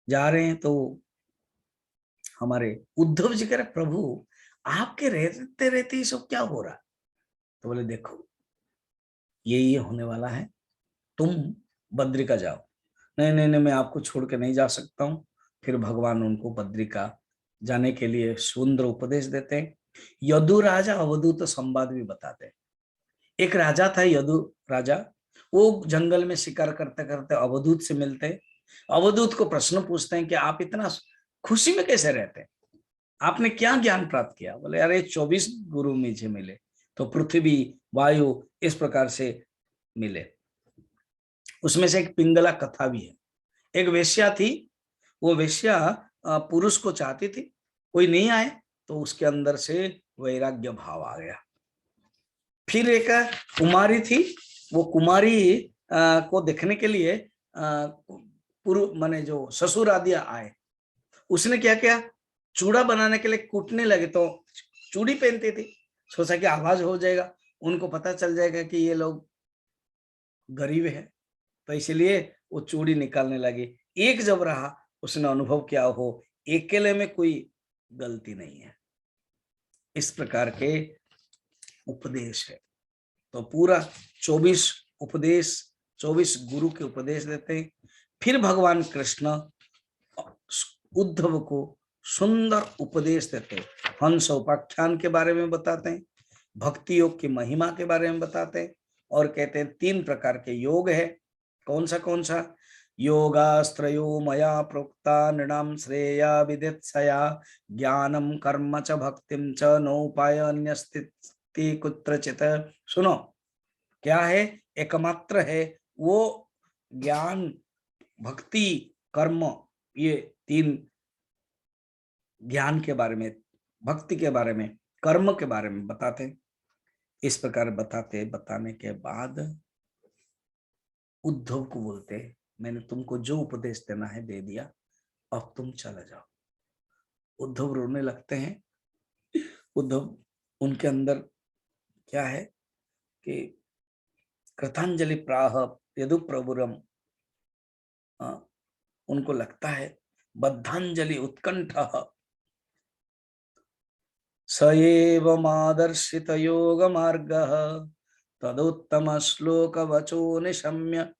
जा रहे हैं, तो हमारे उद्धव जी कह रहे प्रभु आपके रहते रहते ये सब क्या हो रहा। तो बोले देखो ये होने वाला है, तुम बद्रिका जाओ। नहीं नहीं नहीं, मैं आपको छोड़ के नहीं जा सकता हूँ। फिर भगवान उनको बद्रिका जाने के लिए सुंदर उपदेश देते हैं। यदु राजा अवधूत संवाद भी बताते हैं। एक राजा था यदु राजा, वो जंगल में शिकार करते करते अवधूत से मिलते हैं। अवधूत को प्रश्न पूछते हैं कि आप इतना खुशी में कैसे रहते हैं, आपने क्या ज्ञान प्राप्त किया। बोले अरे 24 गुरु मुझे मिले, तो पृथ्वी वायु इस प्रकार से मिले। उसमें से एक पिंगला कथा भी है। एक वेश्या थी, वो वेश्या पुरुष को चाहती थी, कोई नहीं आए तो उसके अंदर से वैराग्य भाव आ गया। फिर एक कुमारी थी, वो कुमारी को देखने के लिए पुरुष माने जो ससुर आदि आए। उसने क्या किया, चूड़ा बनाने के लिए कूटने लगे तो चूड़ी पहनती थी, सोचा कि आवाज हो जाएगा, उनको पता चल जाएगा कि ये लोग गरीब है, तो इसलिए वो चूड़ी निकालने लगी। एक जब रहा, उसने अनुभव किया हो अकेले में कोई गलती नहीं है। इस प्रकार के उपदेश है। तो पूरा 24 उपदेश, 24 गुरु के उपदेश देते हैं। फिर भगवान कृष्ण उद्धव को सुंदर उपदेश देते हैं। हंस उपाख्यान के बारे में बताते हैं, भक्ति योग की महिमा के बारे में बताते हैं, और कहते हैं 3 प्रकार के योग है। कौन सा? योगास्त्रयो मया प्रोक्ता नृणाम श्रेया विदित्सया ज्ञानम कर्म च भक्तिम च नोपाय अन्यस्ति कुत्रचित। सुनो, क्या है? एकमात्र है वो ज्ञान, भक्ति, कर्म, ये 3 ज्ञान के बारे में, भक्ति के बारे में, कर्म के बारे में बताते हैं। इस प्रकार बताने के बाद उद्धव को बोलते, मैंने तुमको जो उपदेश देना है दे दिया, अब तुम चले जाओ। उद्धव रोने लगते हैं। उद्धव, उनके अंदर क्या है कि कृतांजलि प्राह यदु प्रभुरम, उनको लगता है बद्धांजलि उत्कंठ सएव मादर्शित योग मार्ग तदुत्तम श्लोक वचो निशम्य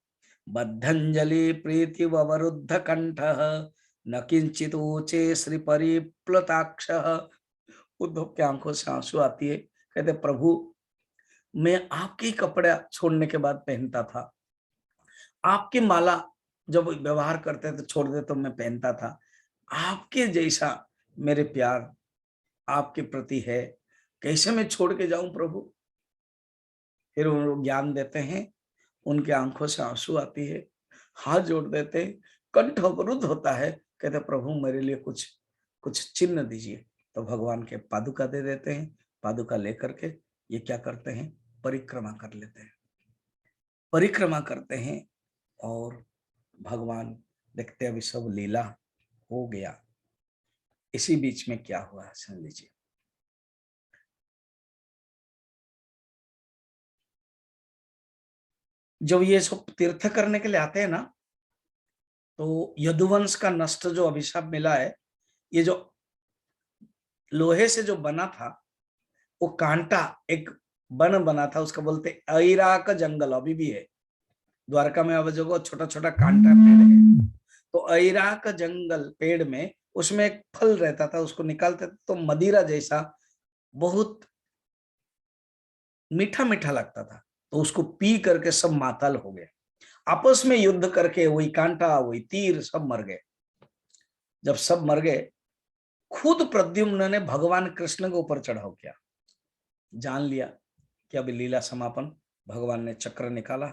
बद्धांजलि प्रीति ववरुद्ध कंठ न किंचित ऊचे श्री परिप्लुताक्ष। उद्धव की आंखों से आंसू आती है, कहते प्रभु, मैं आपके कपड़े छोड़ने के बाद पहनता था, आपकी माला जब व्यवहार करते तो छोड़ दे तो मैं पहनता था, आपके जैसा मेरे प्यार आपके प्रति है, कैसे मैं छोड़ के जाऊं प्रभु। फिर वो ज्ञान देते हैं, उनके आंखों से आंसू आती है, हाथ जोड़ देते हैं, कंठ अवरुद्ध होता है, कहते प्रभु मेरे लिए कुछ चिन्ह दीजिए। तो भगवान के पादुका दे देते हैं। पादुका लेकर के ये क्या करते हैं? परिक्रमा कर लेते हैं। परिक्रमा करते हैं और भगवान देखते अभी सब लीला हो गया। इसी बीच में क्या हुआ सुन लीजिए। जब ये सब तीर्थ करने के लिए आते हैं ना, तो यदुवंश का नष्ट जो अभिशाप मिला है, ये जो लोहे से जो बना था, वो कांटा एक वन बना था, उसका बोलते ऐरा का जंगल अभी भी है द्वारका में। अब जो छोटा छोटा कांटा पेड़ है, तो ऐरा का जंगल पेड़ में उसमें एक फल रहता था, उसको निकालते तो मदिरा जैसा बहुत मीठा मीठा लगता था, तो उसको पी करके सब माताल हो गए। आपस में युद्ध करके वही कांटा वही तीर सब मर गए। जब सब मर गए, खुद प्रद्युम्न ने भगवान कृष्ण के ऊपर चढ़ाव किया, जान लिया कि अभी लीला समापन। भगवान ने चक्र निकाला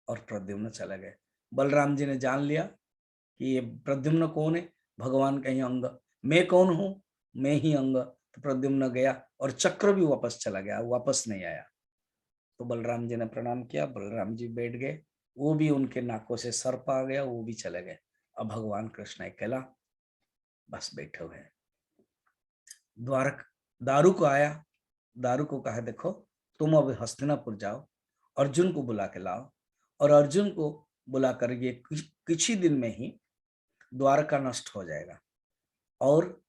और प्रद्युम्न चले गए। बलराम जी ने जान लिया कि ये प्रद्युम्न कौन है, भगवान का ही अंग, मैं कौन हूं, मैं ही अंग। तो प्रद्युम्न गया और चक्र भी वापस चला गया, वापस नहीं आया। तो बलराम जी ने प्रणाम किया, बलराम जी बैठ गए, वो भी उनके नाकों से सर्प आ गया, वो भी चले गए। अब भगवान कृष्ण अकेला बस बैठे हुए हैं। द्वारक दारू को आया, दारू को कहा देखो तुम अब हस्तिनापुर जाओ, अर्जुन को बुला के लाओ, और अर्जुन को बुला कर ये कुछ ही दिन में ही द्वारका नष्ट हो जाएगा, और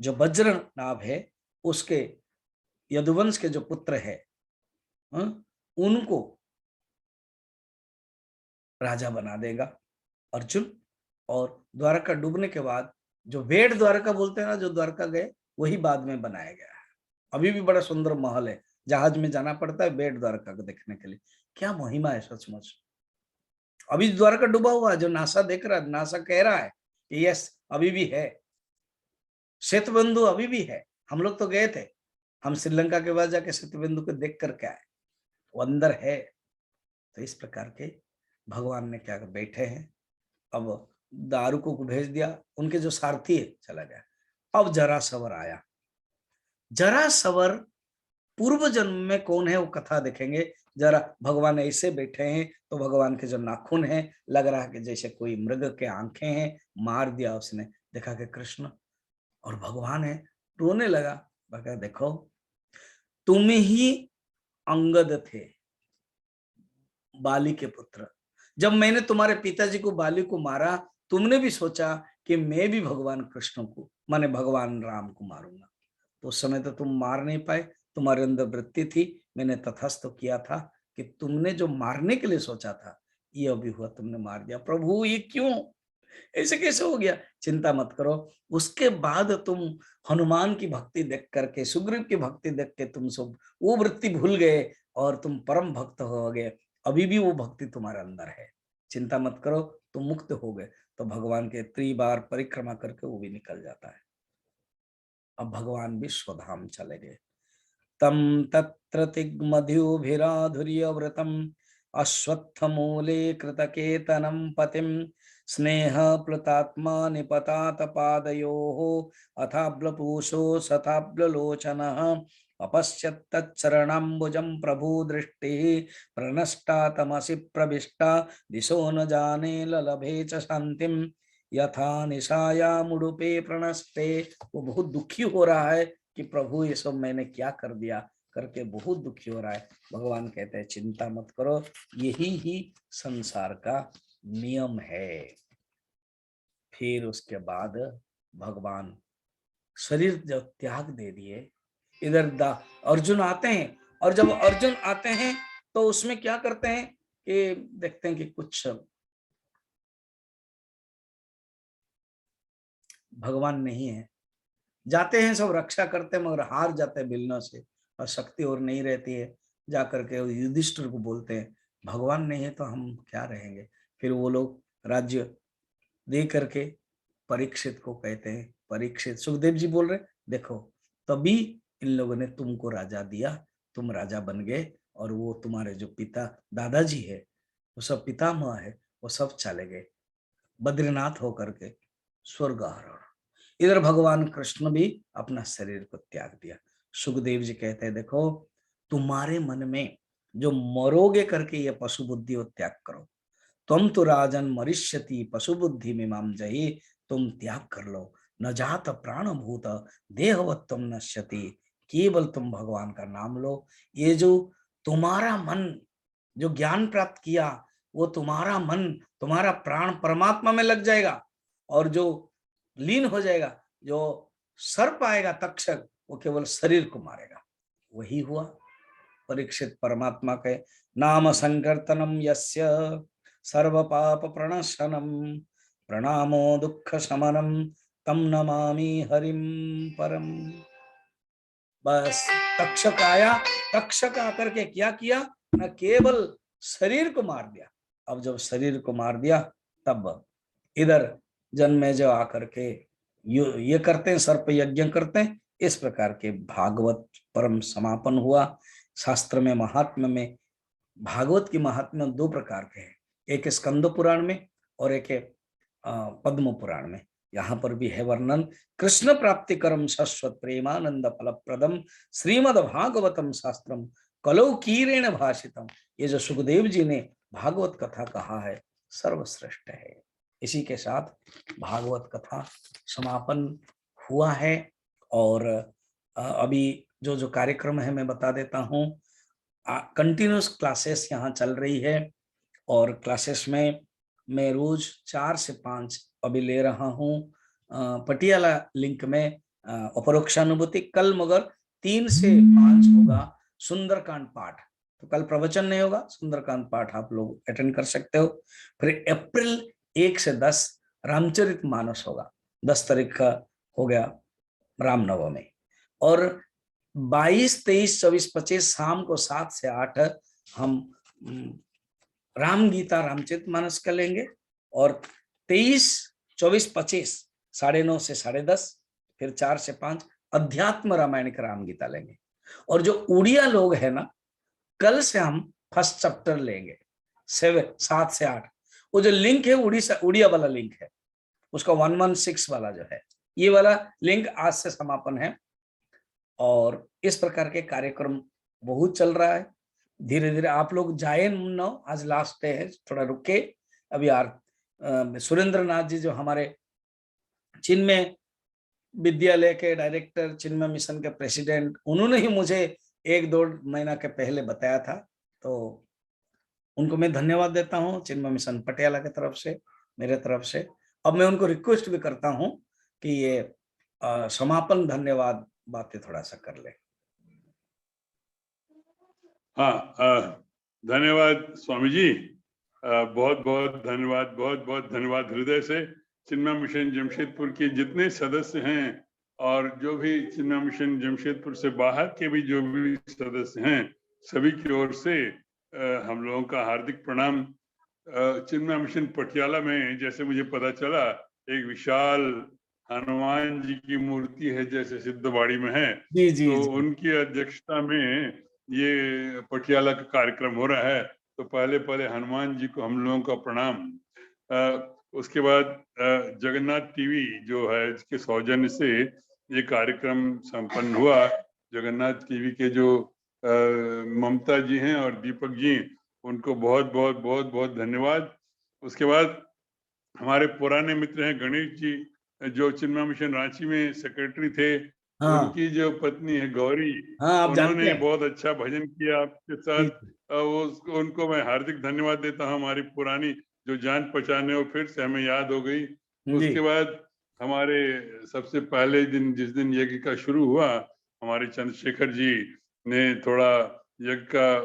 जो वज्र नाभ है उसके यदुवंश के जो पुत्र है उनको राजा बना देगा अर्जुन। और द्वारका डूबने के बाद जो बेट द्वारका बोलते हैं ना, जो द्वारका गए, वही बाद में बनाया गया है। अभी भी बड़ा सुंदर महल है, जहाज में जाना पड़ता है बेट द्वारका को देखने के लिए। क्या महिमा है सचमुच। अभी द्वारका डूबा हुआ है, जो नासा देख रहा है, नासा कह रहा है कि यस अभी भी है, सेतुबंधु अभी भी है। हम लोग तो गए थे, हम श्रीलंका के बाद जाके सेतुबंधु को देख करके आए, वो अंदर है। तो इस प्रकार के भगवान ने क्या बैठे हैं। अब दारुको को भेज दिया, उनके जो सारथी है चला गया। अब जरासवर आया। जरासवर पूर्व जन्म में कौन है वो कथा देखेंगे। जरा भगवान ऐसे बैठे हैं, तो भगवान के जो नाखून है लग रहा है कि जैसे कोई मृग के आंखें हैं, मार दिया उसने। देखा कि कृष्ण और भगवान है, रोने लगा। बता देखो, तुम ही अंगद थे, बाली के पुत्र। जब मैंने तुम्हारे पिताजी को, बाली को मारा, तुमने भी सोचा कि मैं भी भगवान कृष्ण को, माने भगवान राम को मारूंगा। तो उस समय तो तुम मार नहीं पाए, तुम्हारे अंदर वृत्ति थी, मैंने तथस्थ किया था कि तुमने जो मारने के लिए सोचा था, ये अभी हुआ, तुमने मार दिया। प्रभु ये क्यों, ऐसे कैसे हो गया? चिंता मत करो। उसके बाद तुम हनुमान की भक्ति देख करके, सुग्रीव की भक्ति देख के तुम सब वो वृत्ति भूल गए और तुम परम भक्त हो गए। अभी भी वो भक्ति तुम्हारे अंदर है, चिंता मत करो, तुम मुक्त हो गए। तो भगवान के 3 बार परिक्रमा करके वो भी निकल जाता है। अब भगवान विश्वधाम चले गए। तम तत्र तिग्मध्युभिराधुर्यव्रतम् अश्वत्थमूले कृतकेतनं पतिं स्नेह प्लुतात्मा निपतात पादयोः अथाब्लपूषो सथाब्ललोचनः अपश्यत् तच्चरणाम्बुजं प्रभु दृष्टिः प्रनष्टा तमसि प्रविष्टा दिशो न जाने ललभे च शान्तिं यथा निशाया मुडुपे प्रणस्ते। वो बहुत दुखी हो रहा है कि प्रभु ये सब मैंने क्या कर दिया, करके बहुत दुखी हो रहा है। भगवान कहते हैं चिंता मत करो, यही ही संसार का नियम है। फिर उसके बाद भगवान शरीर जब त्याग दे दिए, इधर अर्जुन आते हैं, और जब अर्जुन आते हैं तो उसमें क्या करते हैं कि देखते हैं कि कुछ भगवान नहीं है। जाते हैं सब रक्षा करते हैं, मगर हार जाते हैं बिलनों से, और शक्ति और नहीं रहती है। जाकर के युधिष्ठिर को बोलते हैं भगवान नहीं है तो हम क्या रहेंगे। फिर वो लोग राज्य दे करके परीक्षित को कहते हैं, परीक्षित, सुखदेव जी बोल रहे देखो, तभी इन लोगों ने तुमको राजा दिया, तुम राजा बन गए, और वो तुम्हारे जो पिता दादाजी है, वो सब पितामह है, वो सब चले गए बद्रीनाथ होकर के स्वर्ग आरोहण। इधर भगवान कृष्ण भी अपना शरीर को त्याग दिया। सुखदेव जी कहते हैं देखो, तुम्हारे मन में जो मरोगे करके ये पशु बुद्धि को त्याग करो। तुम तो राजन मरिष्यति पशु बुद्धि में माम जही, तुम त्याग कर लो। न जात प्राण भूत देहवत तुम नश्यति, केवल तुम भगवान का नाम लो। ये जो तुम्हारा मन जो ज्ञान प्राप्त किया, वो तुम्हारा मन, तुम्हारा प्राण परमात्मा में लग जाएगा, और जो लीन हो जाएगा, जो सर्प आएगा तक्षक, वो केवल शरीर को मारेगा। वही हुआ। परीक्षित परमात्मा के नाम संकीर्तनम यस्य सर्व पाप प्रणशनम प्रणामो दुख शमनम तम नमामि हरिम परम। बस तक्षक आया, तक्षक आकर के क्या किया, न केवल शरीर को मार दिया। अब जब शरीर को मार दिया, तब इधर जन्मेजय आकर के ये करते हैं, सर्प यज्ञ करते हैं। इस प्रकार के भागवत परम समापन हुआ। शास्त्र में महात्म्य में भागवत की महात्म्य 2 प्रकार के हैं, एक स्कंद पुराण में और एक पद्म पुराण में। यहाँ पर भी है वर्णन, कृष्ण प्राप्ति करम शाश्वत प्रेमानंद फलप्रदम श्रीमद भागवतम शास्त्रम कलौ कीरेण भाषितम। ये जो सुखदेव जी ने भागवत कथा कहा है, सर्वश्रेष्ठ है। इसी के साथ भागवत कथा समापन हुआ है। और अभी जो जो कार्यक्रम है मैं बता देता हूँ। कंटिन्यूस क्लासेस यहाँ चल रही है, और क्लासेस में मैं रोज 4 से 5 अभी ले रहा हूँ। पटियाला लिंक में अपरोक्षानुभूति, कल मगर 3 से 5 होगा सुंदरकांड पाठ। तो कल प्रवचन नहीं होगा, सुंदरकांड पाठ आप लोग अटेंड कर सकते हो। फिर अप्रैल 1 से 10 रामचरित मानस होगा। 10 तारीख का हो गया रामनवमी, और 22, 23, 24, 25 शाम को 7 से 8 हम राम गीता रामचरित मानस कर लेंगे, और 23, 24, 25 9:30 से 10:30, फिर 4 से 5 अध्यात्म रामायण का राम गीता लेंगे। और जो उड़िया लोग है ना, कल से हम फर्स्ट चैप्टर लेंगे 7 से 8। वो जो लिंक है उड़िया वाला लिंक है, उसका 116 वाला जो है, ये वाला लिंक आज से समापन है। और इस प्रकार के कार्यक्रम बहुत चल रहा है। धीरे धीरे आप लोग जाए न, आज लास्ट डे है, थोड़ा रुके। अभी सुरेंद्र नाथ जी जो हमारे चीन में विद्यालय के डायरेक्टर, चिन्मय मिशन के प्रेसिडेंट, उन्होंने ही मुझे 1-2 महीना के पहले बताया था। तो उनको मैं धन्यवाद देता हूँ चिन्मय मिशन पटियाला की तरफ से, मेरे तरफ से। अब मैं उनको रिक्वेस्ट भी करता हूँ कि ये समापन धन्यवाद बातें थोड़ा सा कर ले। हाँ, धन्यवाद स्वामी जी, बहुत बहुत धन्यवाद, बहुत बहुत धन्यवाद हृदय से। चिन्मय मिशन जमशेदपुर के जितने सदस्य हैं और जो भी चिन्मय मिशन जमशेदपुर से बाहर के भी जो भी सदस्य हैं, सभी की ओर से हम लोगों का हार्दिक प्रणाम। चिन्मय मिशन पटियाला में जैसे मुझे पता चला, एक विशाल हनुमान जी की मूर्ति है जैसे सिद्धवाड़ी में है। जी जी तो जी। उनकी अध्यक्षता में ये पटियाला का कार्यक्रम हो रहा है। तो पहले पहले हनुमान जी को हम लोगों का प्रणाम। उसके बाद जगन्नाथ टीवी जो है, इसके सौजन्य से ये कार्यक्रम संपन्न हुआ। जगन्नाथ टीवी के जो ममता जी हैं और दीपक जी, उनको बहुत बहुत बहुत बहुत धन्यवाद। उसके बाद हमारे पुराने मित्र हैं गणेश जी, जो चिन्मय मिशन रांची में सेक्रेटरी थे। हाँ उनकी जो पत्नी है गौरी, हाँ, आप जानते उन्होंने हैं। बहुत अच्छा भजन किया आपके साथ। उनको मैं हार्दिक धन्यवाद देता हूँ। हमारी पुरानी जो जान पहचान है वो फिर से हमें याद हो गई। जी उसके बाद हमारे सबसे पहले दिन, जिस दिन यज्ञ का शुरू हुआ, हमारे चंद्रशेखर जी ने थोड़ा यज्ञ का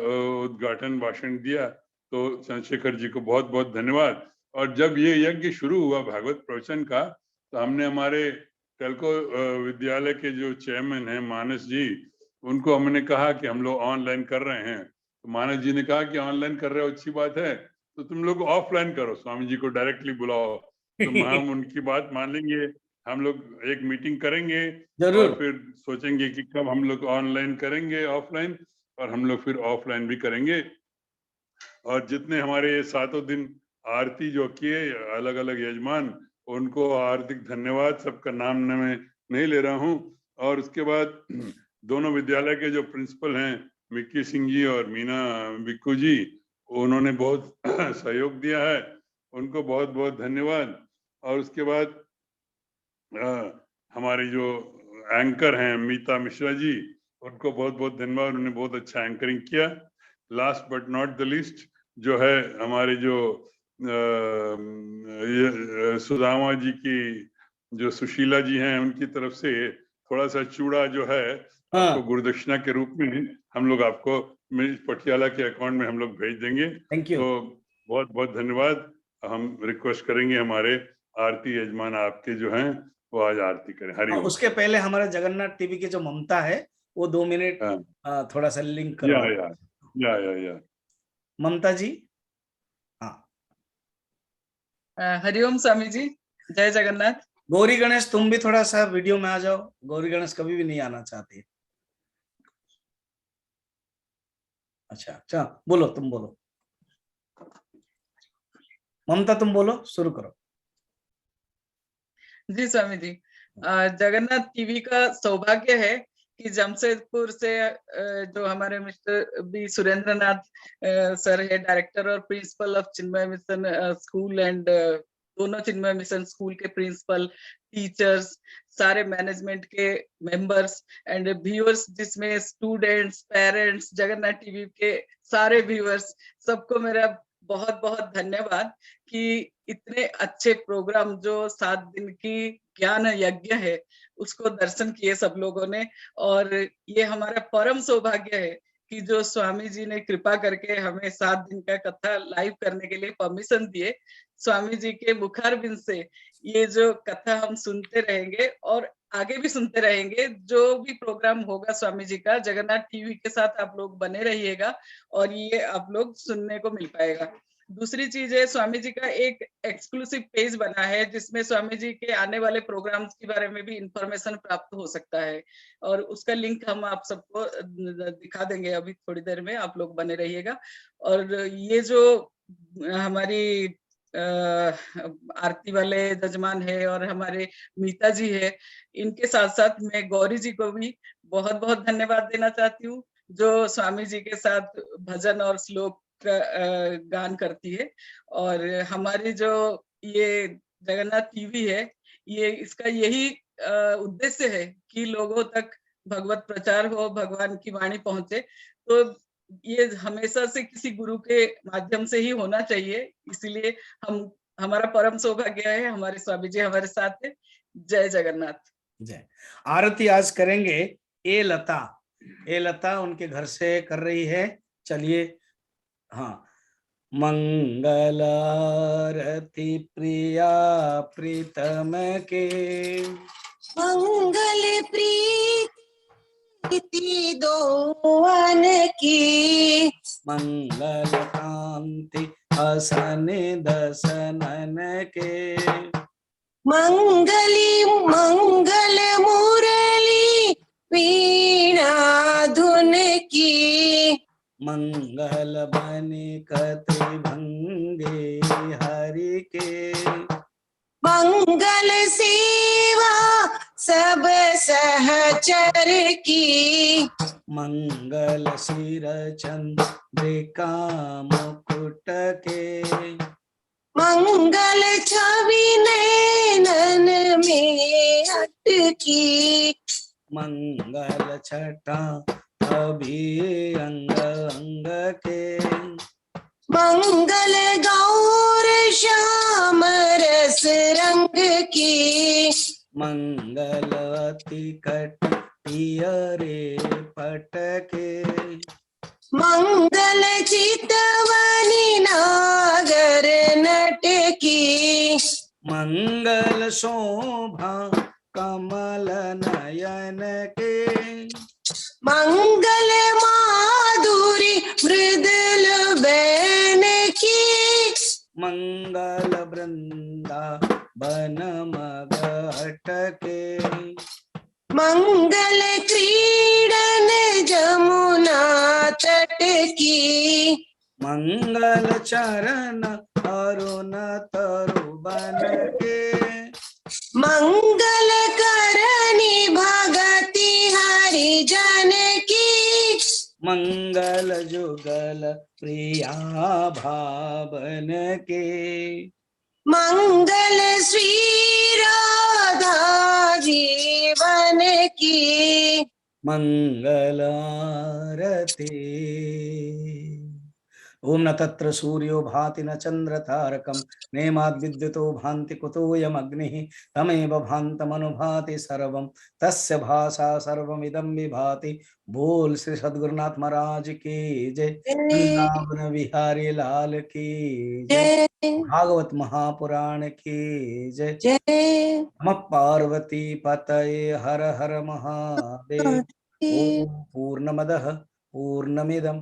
उद्घाटन भाषण दिया। तो चंद्रशेखर जी को बहुत बहुत धन्यवाद। और जब ये यज्ञ शुरू हुआ भागवत प्रवचन का, तो हमने हमारे टेल्को विद्यालय के जो चेयरमैन हैं मानस जी, उनको हमने कहा कि हम लोग ऑनलाइन कर रहे हैं। तो मानस जी ने कहा कि ऑनलाइन कर रहे हो अच्छी बात है, तो तुम लोग ऑफलाइन करो, स्वामी जी को डायरेक्टली बुलाओ। तो हम उनकी बात मान लेंगे, हम लोग एक मीटिंग करेंगे जरूर। और फिर सोचेंगे कि कब हम लोग ऑनलाइन करेंगे ऑफलाइन, और हम लोग फिर ऑफलाइन भी करेंगे। और जितने हमारे 7 दिन आरती जो किए अलग अलग यजमान, उनको हार्दिक धन्यवाद। सबका नाम मैं नहीं ले रहा हूँ। और उसके बाद दोनों विद्यालय के जो प्रिंसिपल हैं, मिक्की सिंह जी और मीना बिक्कू जी, उन्होंने बहुत सहयोग दिया है, उनको बहुत बहुत धन्यवाद। और उसके बाद हमारे जो एंकर हैं मीता मिश्रा जी, उनको बहुत बहुत धन्यवाद, उन्होंने बहुत अच्छा एंकरिंग किया। Last but not the list जो है हमारे जो सुदामा जी की जो सुशीला जी हैं, उनकी तरफ से थोड़ा सा चूड़ा जो है आपको गुरुदक्षिणा के रूप में हम लोग आपको पटियाला के अकाउंट में हम लोग भेज देंगे। Thank you. तो बहुत बहुत धन्यवाद। हम रिक्वेस्ट करेंगे हमारे आरती यजमान आपके जो हैं वो आज आरती करें। हरि ओम। उसके पहले हमारे जगन्नाथ टीवी की जो ममता है, वो 2 मिनट थोड़ा सा लिंक करवा। या ममता जी। हाँ, हरिओम स्वामी जी, जय जगन्नाथ। गौरी गणेश तुम भी थोड़ा सा वीडियो में आ जाओ। गौरी गणेश कभी भी नहीं आना चाहती। अच्छा अच्छा, बोलो, तुम बोलो ममता, तुम बोलो, शुरू करो। जी स्वामी जी, जगन्नाथ टीवी का सौभाग्य है कि जमशेदपुर से जो हमारे मिस्टर बी सुरेंद्र नाथ सर है, डायरेक्टर और principle of Chinmay mission school, and दोनों चिन्मय मिशन स्कूल के प्रिंसिपल, टीचर्स, सारे मैनेजमेंट के मेंबर्स एंड व्यूअर्स, जिसमें स्टूडेंट्स, पेरेंट्स, जगन्नाथ टीवी के सारे व्यूअर्स, सबको मेरा बहुत बहुत धन्यवाद कि इतने अच्छे प्रोग्राम जो 7 दिन की ज्ञान यज्ञ है उसको दर्शन किए सब लोगों ने। और ये हमारा परम सौभाग्य है कि जो स्वामी जी ने कृपा करके हमें 7 दिन का कथा लाइव करने के लिए परमिशन दिए। स्वामी जी के मुखारबिंद से ये जो कथा हम सुनते रहेंगे और आगे भी सुनते रहेंगे। जो भी प्रोग्राम होगा स्वामी जी का, जगन्नाथ टीवी के साथ आप लोग बने रहिएगा और ये आप लोग सुनने को मिल पाएगा। दूसरी चीज है, स्वामी जी का एक एक्सक्लूसिव पेज बना है जिसमें स्वामी जी के आने वाले प्रोग्राम्स के बारे में भी इंफॉर्मेशन प्राप्त हो सकता है, और उसका लिंक हम आप सबको दिखा देंगे अभी थोड़ी देर में। आप लोग बने रहिएगा। और ये जो हमारी आरती वाले जजमान है और हमारे मीता जी है, इनके साथ साथ मैं गौरी जी को भी बहुत बहुत धन्यवाद देना चाहती हूँ, जो स्वामी जी के साथ भजन और श्लोक गान करती है। और हमारी जो ये जगन्नाथ टीवी है, ये इसका यही उद्देश्य है कि लोगों तक भगवत प्रचार हो, भगवान की वाणी पहुंचे, तो ये हमेशा से किसी गुरु के माध्यम से ही होना चाहिए। इसीलिए हमारा परम सौभाग्य है, हमारे स्वामी जी हमारे साथ है। जय जगन्नाथ। जय। आरती आज करेंगे ए लता उनके घर से कर रही है। चलिए, हाँ। मंगल आरती प्रिया प्रीतम के, मंगल प्रीति दोवन की, मंगल कांति हसन दसनन के, मंगली मंगल मुरली वीणा धुन की, मंगल बनिकत भंगे हरि के, मंगल सेवा सब सहचर की, मंगल सिर चंद्रिका मुकुट के, मंगल छवि नैनन में अटकी, मंगल छटा अभी अंग अंग के, मंगल गौर श्याम रस रंग की, मंगल अति कट पियरे पट के, मंगल चितवनी नागर नट की, मंगल शोभा कमल नयन के, मंगल माधुरी मृदुल बैन की, मंगल वृंदा बन मग अटके, मंगल क्रीडन जमुना तट की, मंगल चरण अरुण तरुबन के, मंगल करनी भगति हरिजन की, मंगल जुगल प्रिया भावन के, मंगल श्री राधा जीवन की, मंगल आरती। ओम न तत्र सूर्यो भाति न चंद्र तारकम नेमाद् विद्युतो भान्ति कुतोऽयम् अग्निः तमेव भान्तमनुभाति सर्वं तस्य भाषा सर्वमिदं विभाति। बोल श्री सद्गुरुनाथ महाराज की जय। वृंदावन बिहारी लाल की जय। जय भागवत महापुराण की जय। जय नमः पार्वती पतये हर हर महादेव। ओम पूर्णमदः पूर्णमिदं